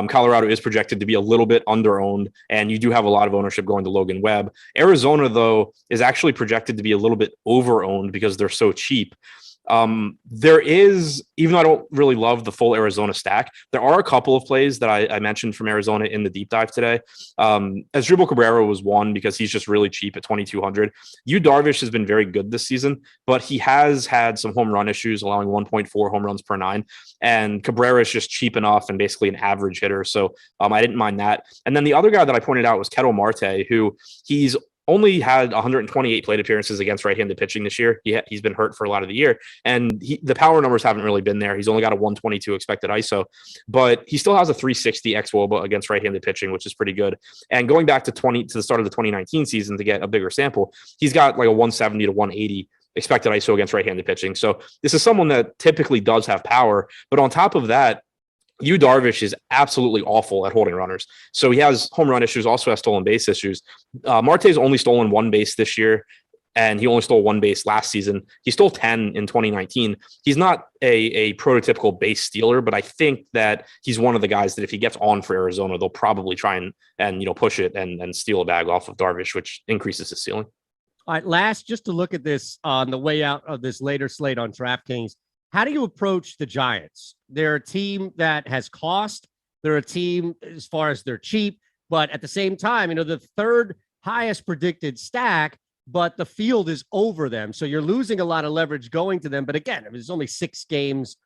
Colorado is projected to be a little bit underowned, and you do have a lot of ownership going to Logan Webb. Arizona, though, is actually projected to be a little bit overowned because they're so cheap. There is, even though I don't really love the full Arizona stack, there are a couple of plays that I mentioned from Arizona in the deep dive today. Asdrubal Cabrera was one because he's just really cheap at 2,200. Yu Darvish has been very good this season, but he has had some home run issues, allowing 1.4 home runs per 9. And Cabrera is just cheap enough and basically an average hitter. So I didn't mind that. And then the other guy that I pointed out was Ketel Marte, who he's only had 128 plate appearances against right-handed pitching this year. He's been hurt for a lot of the year, and the power numbers haven't really been there. He's only got a 122 expected ISO, but he still has a 360 xWOBA against right-handed pitching, which is pretty good. And going back to the start of the 2019 season to get a bigger sample, he's got like a 170 to 180 expected ISO against right-handed pitching. So this is someone that typically does have power, but on top of that, Yu Darvish is absolutely awful at holding runners. So he has home run issues, also has stolen base issues. Marte's only stolen 1 base this year, and he only stole 1 base last season. He stole 10 in 2019. He's not a prototypical base stealer, but I think that he's one of the guys that if he gets on for Arizona, they'll probably try and push it and steal a bag off of Darvish, which increases his ceiling. All right, last, just to look at this on the way out of this later slate on DraftKings, how do you approach the Giants? They're a team that has cost. They're a team as far as they're cheap, but at the same time, the 3rd highest predicted stack but the field is over them. So you're losing a lot of leverage going to them. But again, there's only 6 teams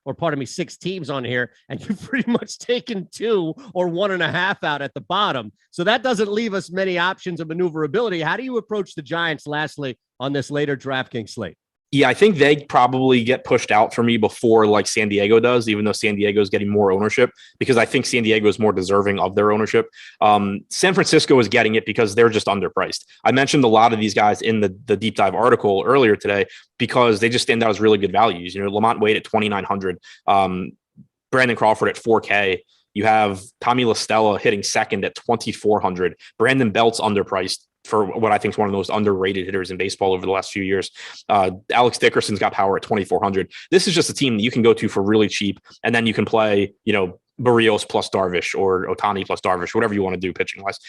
on here, and you've pretty much taken 2 or 1.5 out at the bottom. So that doesn't leave us many options of maneuverability. How do you approach the Giants lastly on this later DraftKings slate? Yeah, I think they probably get pushed out for me before like San Diego does, even though San Diego is getting more ownership, because I think San Diego is more deserving of their ownership. San Francisco is getting it because they're just underpriced. I mentioned a lot of these guys in the deep dive article earlier today because they just stand out as really good values. You know, Lamont Wade at 2,900, Brandon Crawford at 4K. You have Tommy La Stella hitting second at 2,400. Brandon Belt's underpriced for what I think is one of the most underrated hitters in baseball over the last few years. Alex Dickerson's got power at 2,400. This is just a team that you can go to for really cheap, and then you can play, you know, Barrios plus Darvish or Ohtani plus Darvish, whatever you want to do pitching wise.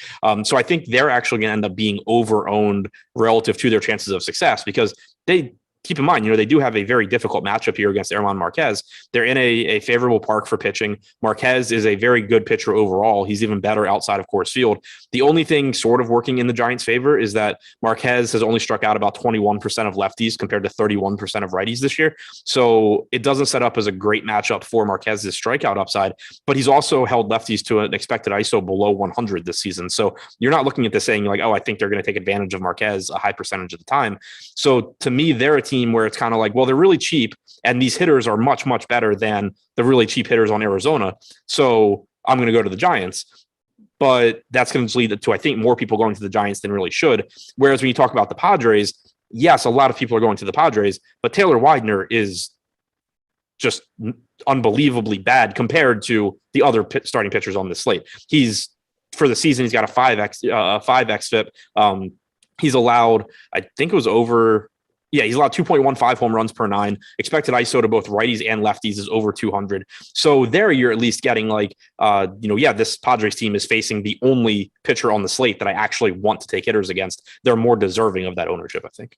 So I think they're actually going to end up being over-owned relative to their chances of success because they keep in mind, you know, they do have a very difficult matchup here against Erman Marquez. They're in a favorable park for pitching. Marquez is a very good pitcher overall. He's even better outside of Coors Field. The only thing sort of working in the Giants' favor is that Marquez has only struck out about 21% of lefties compared to 31% of righties this year. So it doesn't set up as a great matchup for Marquez's strikeout upside, but he's also held lefties to an expected ISO below 100 this season. So you're not looking at this saying like, oh, I think they're going to take advantage of Marquez a high percentage of the time. So to me, they're a team where it's kind of like, well, they're really cheap and these hitters are much, much better than the really cheap hitters on Arizona. So I'm going to go to the Giants. But that's going to lead to, I think, more people going to the Giants than really should. Whereas when you talk about the Padres, yes, a lot of people are going to the Padres, but Taylor Widener is just unbelievably bad compared to the other starting pitchers on this slate. He's, for the season, he's got a 5x FIP. He's allowed, I think it was over... Yeah, he's allowed 2.15 home runs per 9. Expected ISO to both righties and lefties is over 200. So there you're at least getting like, this Padres team is facing the only pitcher on the slate that I actually want to take hitters against. They're more deserving of that ownership, I think.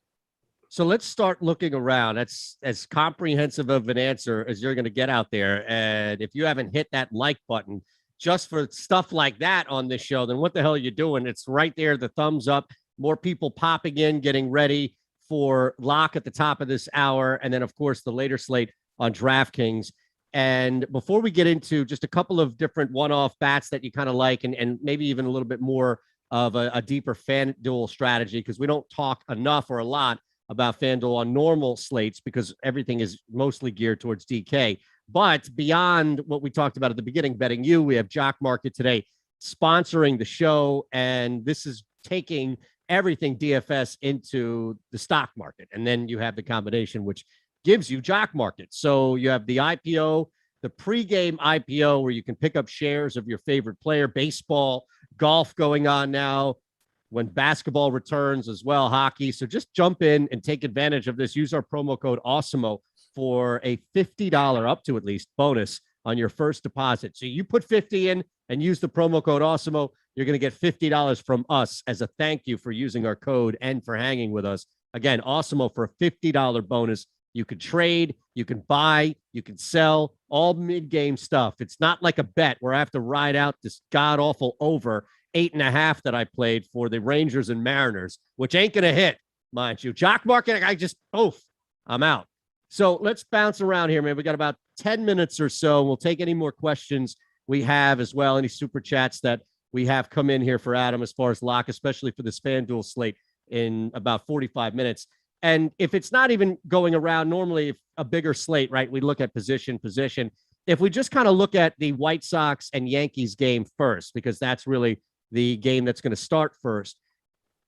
So let's start looking around. That's as comprehensive of an answer as you're going to get out there. And if you haven't hit that like button just for stuff like that on this show, then what the hell are you doing? It's right there, the thumbs up, more people popping in, getting ready for lock at the top of this hour. And then, of course, the later slate on DraftKings. And before we get into just a couple of different one-off bats that you kind of like, and maybe even a little bit more of a deeper FanDuel strategy, because we don't talk enough or a lot about FanDuel on normal slates because everything is mostly geared towards DK. But beyond what we talked about at the beginning, betting you, we have Jock Market today sponsoring the show. And this is taking everything DFS into the stock market. And then you have the combination, which gives you Jock Market. So you have the IPO, the pregame IPO, where you can pick up shares of your favorite player, baseball, golf going on now, when basketball returns as well, hockey. So just jump in and take advantage of this. Use our promo code Awesemo for a $50 up to at least bonus on your first deposit. So you put 50 in and use the promo code Awesemo. You're going to get $50 from us as a thank you for using our code and for hanging with us. Again, Awesemo for a $50 bonus. You can trade, you can buy, you can sell, all mid-game stuff. It's not like a bet where I have to ride out this god-awful over 8.5 that I played for the Rangers and Mariners, which ain't going to hit, mind you. Jock Market, I'm out. So let's bounce around here, man. We got about 10 minutes or so. We'll take any more questions we have as well, any super chats that we have come in here for Adam as far as lock, especially for this FanDuel slate in about 45 minutes. And if it's not even going around, normally if a bigger slate, right, we look at position. If we just kind of look at the White Sox and Yankees game first, because that's really the game that's going to start first,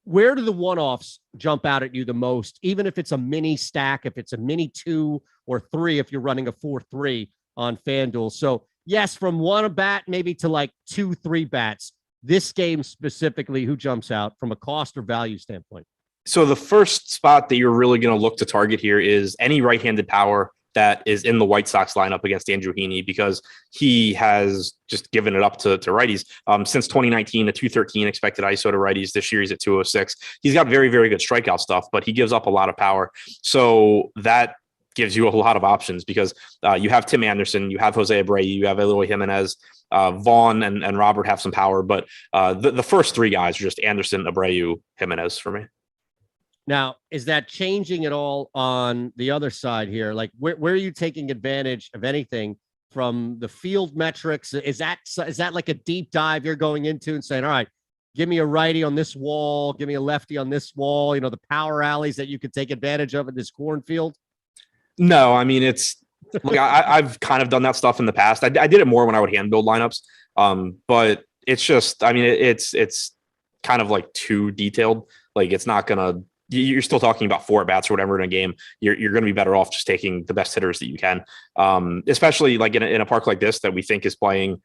where do the one-offs jump out at you the most, even if it's a mini stack, if it's a mini 2 or 3, if you're running a 4-3 on FanDuel? So yes, from one bat maybe to like 2-3 bats, this game specifically, who jumps out from a cost or value standpoint? So the first spot that you're really going to look to target here is any right-handed power that is in the White Sox lineup against Andrew Heaney, because he has just given it up to righties. Since 2019, a 213 expected ISO to righties. This year he's at 206. He's got very, very good strikeout stuff, but he gives up a lot of power. So that gives you a lot of options because you have Tim Anderson, you have Jose Abreu, you have Eloy Jimenez, Vaughn and Robert have some power, but the first 3 guys are just Anderson, Abreu, Jimenez for me. Now, is that changing at all on the other side here? Like, where are you taking advantage of anything from the field metrics? Is that like a deep dive you're going into and saying, all right, give me a righty on this wall, give me a lefty on this wall, the power alleys that you could take advantage of in this cornfield? No, I mean, it's like I've kind of done that stuff in the past. I did it more when I would hand build lineups. But it's just, I mean, it's kind of like too detailed. Like it's not gonna. You're still talking about 4 at-bats or whatever in a game. You're going to be better off just taking the best hitters that you can, especially like in a park like this that we think is playing,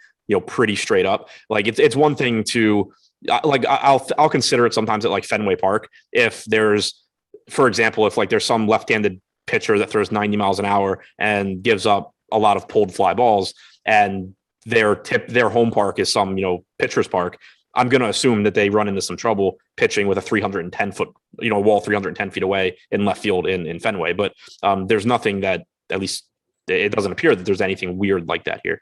pretty straight up. Like it's one thing to like I'll consider it sometimes at like Fenway Park if there's, for example, if like there's some left-handed pitcher that throws 90 miles an hour and gives up a lot of pulled fly balls, and their home park is some pitcher's park. I'm going to assume that they run into some trouble pitching with a 310 foot, wall 310 feet away in left field in Fenway. But there's nothing that, at least it doesn't appear that there's anything weird like that here.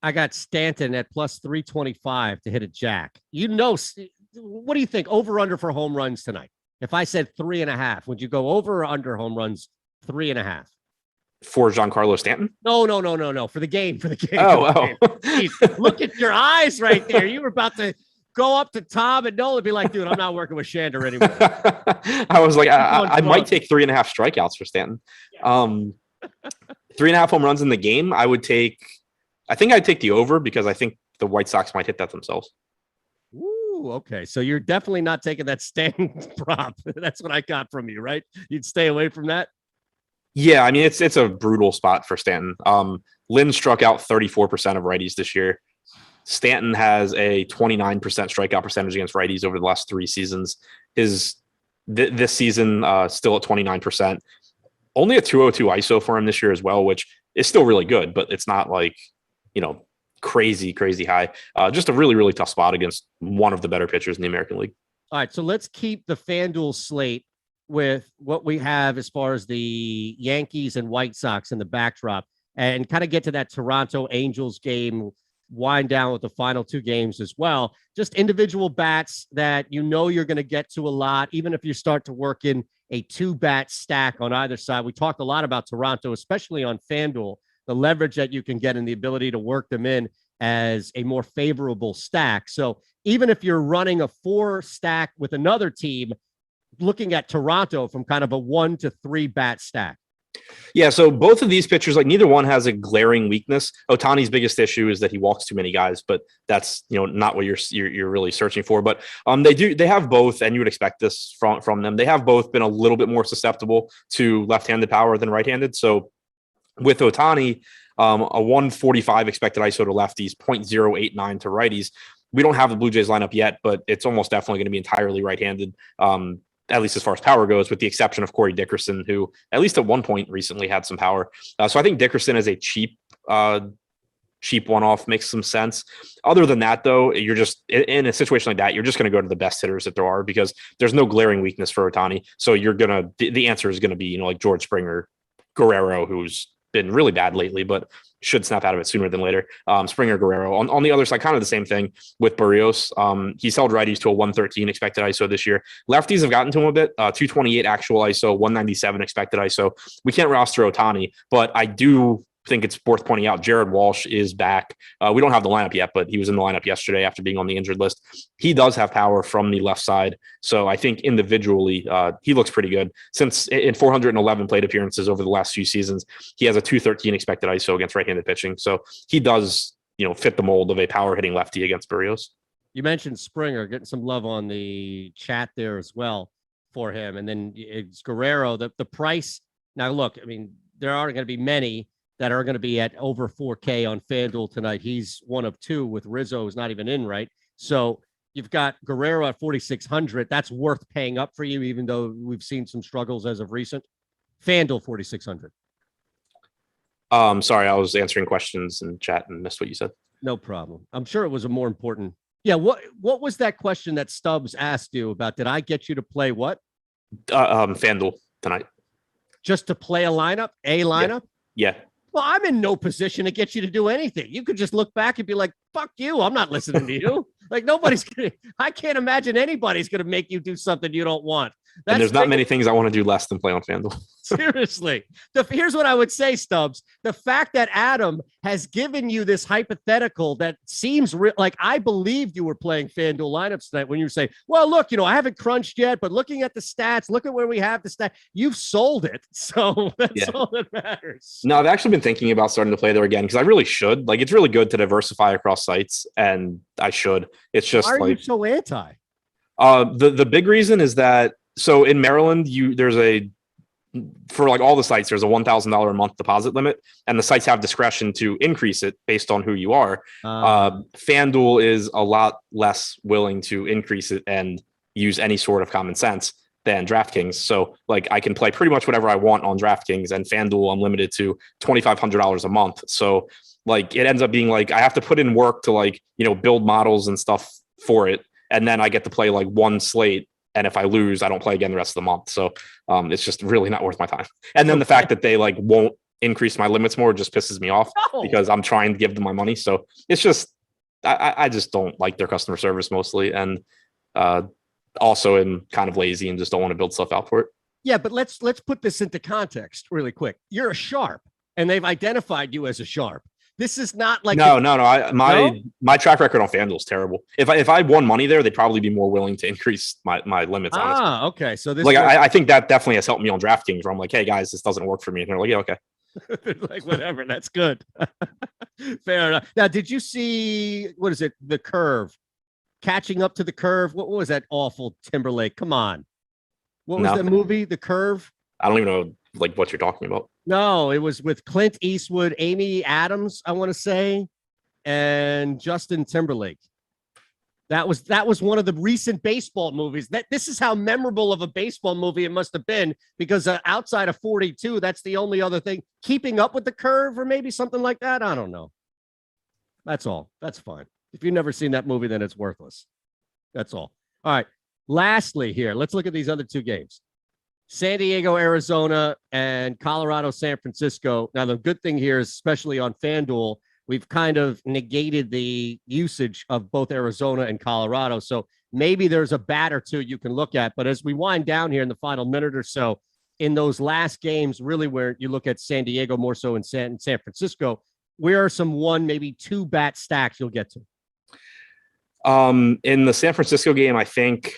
I got Stanton at plus 325 to hit a jack. What do you think? Over under for home runs tonight? If I said 3.5, would you go over or under home runs 3.5? For Giancarlo Stanton? No. For the game. Oh. Jeez, look at your eyes right there. You were about to go up to Tom and Nolan and be like, dude, I'm not working with Shander anymore. I was like, I might take 3.5 strikeouts for Stanton. 3.5 home runs in the game. I think I'd take the over because I think the White Sox might hit that themselves. Ooh, okay. So you're definitely not taking that Stanton prop. That's what I got from you, right? You'd stay away from that? Yeah, I mean, it's a brutal spot for Stanton. Lynn struck out 34% of righties this year. Stanton has a 29% strikeout percentage against righties over the last 3 seasons. This season still at 29%. Only a 202 ISO for him this year as well, which is still really good, but it's not like, crazy high. Just a really, really tough spot against one of the better pitchers in the American League. All right, so let's keep the FanDuel slate with what we have as far as the Yankees and White Sox in the backdrop and kind of get to that Toronto Angels game, wind down with the final 2 games as well. Just individual bats that you're going to get to a lot, even if you start to work in a 2-bat stack on either side. We talked a lot about Toronto, especially on FanDuel, the leverage that you can get and the ability to work them in as a more favorable stack. So even if you're running a 4 stack with another team, looking at Toronto from kind of a 1 to 3 bat stack. Yeah, so both of these pitchers, like neither one has a glaring weakness. Ohtani's biggest issue is that he walks too many guys, but that's not what you're really searching for. But they have both, and you would expect this from them. They have both been a little bit more susceptible to left-handed power than right-handed. So with Ohtani, a 145 expected ISO to lefties, 0.089 to righties. We don't have the Blue Jays lineup yet, but it's almost definitely going to be entirely right-handed. At least as far as power goes, with the exception of Corey Dickerson, who at least at one point recently had some power. So I think Dickerson is a cheap one-off, makes some sense. Other than that, though, you're just in a situation like that, you're just going to go to the best hitters that there are because there's no glaring weakness for Ohtani. So the answer is going to be, like George Springer, Guerrero, who's been really bad lately, but should snap out of it sooner than later. Springer, Guerrero. On the other side, kind of the same thing with Barrios. He's held righties to a 113 expected ISO this year. Lefties have gotten to him a bit. 228 actual ISO, 197 expected ISO. We can't roster Ohtani, but I do think it's worth pointing out Jared Walsh is back. We don't have the lineup yet, but he was in the lineup yesterday after being on the injured list. He does have power from the left side. So I think individually, he looks pretty good. Since in 411 plate appearances over the last few seasons, he has a 213 expected ISO against right-handed pitching. So he does, fit the mold of a power hitting lefty against Barrios. You mentioned Springer, getting some love on the chat there as well for him. And then it's Guerrero, the price. Now, look, I mean, there aren't going to be many that are going to be at over 4K on FanDuel tonight. He's one of 2 with Rizzo, who's not even in, right? So you've got Guerrero at 4,600. That's worth paying up for you, even though we've seen some struggles as of recent. FanDuel 4,600. Sorry, I was answering questions in chat and missed what you said. No problem. I'm sure it was a more important. Yeah. What was that question that Stubbs asked you about? Did I get you to play what? FanDuel tonight. Just to play a lineup? Yeah. Well, I'm in no position to get you to do anything. You could just look back and be like, fuck you. I'm not listening to you. Like I can't imagine anybody's going to make you do something you don't want. And there's not many things I want to do less than play on FanDuel. Seriously. Here's what I would say, Stubbs. The fact that Adam has given you this hypothetical that seems like I believed you were playing FanDuel lineups tonight when you say, well, look, I haven't crunched yet, but looking at the stats, look at where we have the stat. You've sold it. So that's all that matters. No, I've actually been thinking about starting to play there again because I really should. Like, it's really good to diversify across sites, and I should. It's just why are you so anti? The big reason is that so in Maryland, for like all the sites, there's a $1,000 a month deposit limit, and the sites have discretion to increase it based on who you are. FanDuel is a lot less willing to increase it and use any sort of common sense than DraftKings. So like I can play pretty much whatever I want on DraftKings, and FanDuel I'm limited to $2,500 a month. So like it ends up being like I have to put in work to like, build models and stuff for it. And then I get to play like one slate. And if I lose, I don't play again the rest of the month. So it's just really not worth my time. And then the fact that they like won't increase my limits more just pisses me off because I'm trying to give them my money. So it's just, I just don't like their customer service mostly. And also am kind of lazy and just don't want to build stuff out for it. Yeah, but let's put this into context really quick. You're a sharp and they've identified you as a sharp. This is not like no. My track record on FanDuel is terrible. If I won money there, they'd probably be more willing to increase my limits. Honestly. Okay. So this I think that definitely has helped me on DraftKings, where I'm like, hey guys, this doesn't work for me, and they're like, yeah, okay. Like whatever, that's good. Fair enough. Now, did you see what is it? The Curve, catching up to the Curve. What was that awful Timberlake? Come on, what was that movie? The Curve. I don't even know like what you're talking about. No, it was with Clint Eastwood, Amy Adams, I want to say, and Justin Timberlake. That was one of the recent baseball movies. This is how memorable of a baseball movie it must have been, because outside of 42, that's the only other thing. Keeping Up with the Curve or maybe something like that. I don't know. That's all. That's fine. If you've never seen that movie, then it's worthless. That's all. All right. Lastly here, let's look at these other two games. San Diego, Arizona, and Colorado, San Francisco. Now, the good thing here is, especially on FanDuel, we've kind of negated the usage of both Arizona and Colorado. So maybe there's a bat or two you can look at. But as we wind down here in the final minute or so, in those last games, really where you look at San Diego more so in San Francisco, where are some one, maybe two bat stacks you'll get to? In the San Francisco game, I think...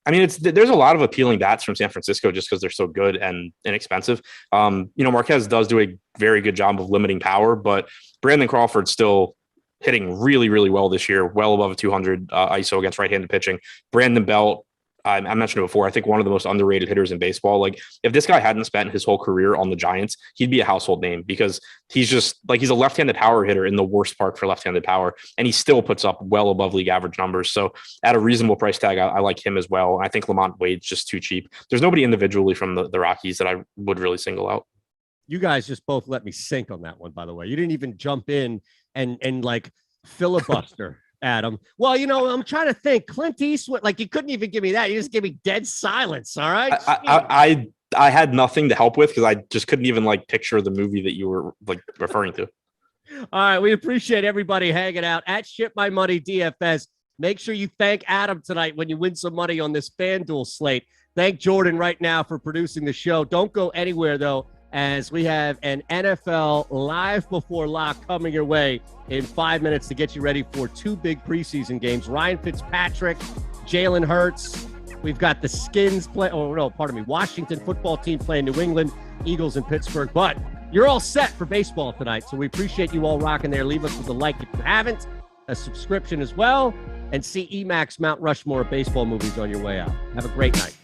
there's a lot of appealing bats from San Francisco just because they're so good and inexpensive. Marquez does do a very good job of limiting power, but Brandon Crawford's still hitting really, really well this year, well above a 200 ISO against right-handed pitching. Brandon Belt, I mentioned it before, I think one of the most underrated hitters in baseball. Like if this guy hadn't spent his whole career on the Giants, he'd be a household name because he's just like, he's a left-handed power hitter in the worst park for left-handed power. And he still puts up well above league average numbers. So at a reasonable price tag, I like him as well. I think Lamont Wade's just too cheap. There's nobody individually from the Rockies that I would really single out. You guys just both let me sink on that one, by the way. You didn't even jump in and like filibuster. Adam. Well, I'm trying to think. Clint Eastwood, like you couldn't even give me that. You just give me dead silence. All right. I had nothing to help with because I just couldn't even like picture the movie that you were like referring to. All right. We appreciate everybody hanging out at Ship My Money DFS. Make sure you thank Adam tonight when you win some money on this FanDuel slate. Thank Jordan right now for producing the show. Don't go anywhere though, as we have an NFL live before lock coming your way in 5 minutes to get you ready for two big preseason games. Ryan Fitzpatrick, Jalen Hurts. We've got the Skins Washington football team playing New England, Eagles in Pittsburgh. But you're all set for baseball tonight, so we appreciate you all rocking there. Leave us with a like if you haven't, a subscription as well, and see Emacs Mount Rushmore baseball movies on your way out. Have a great night.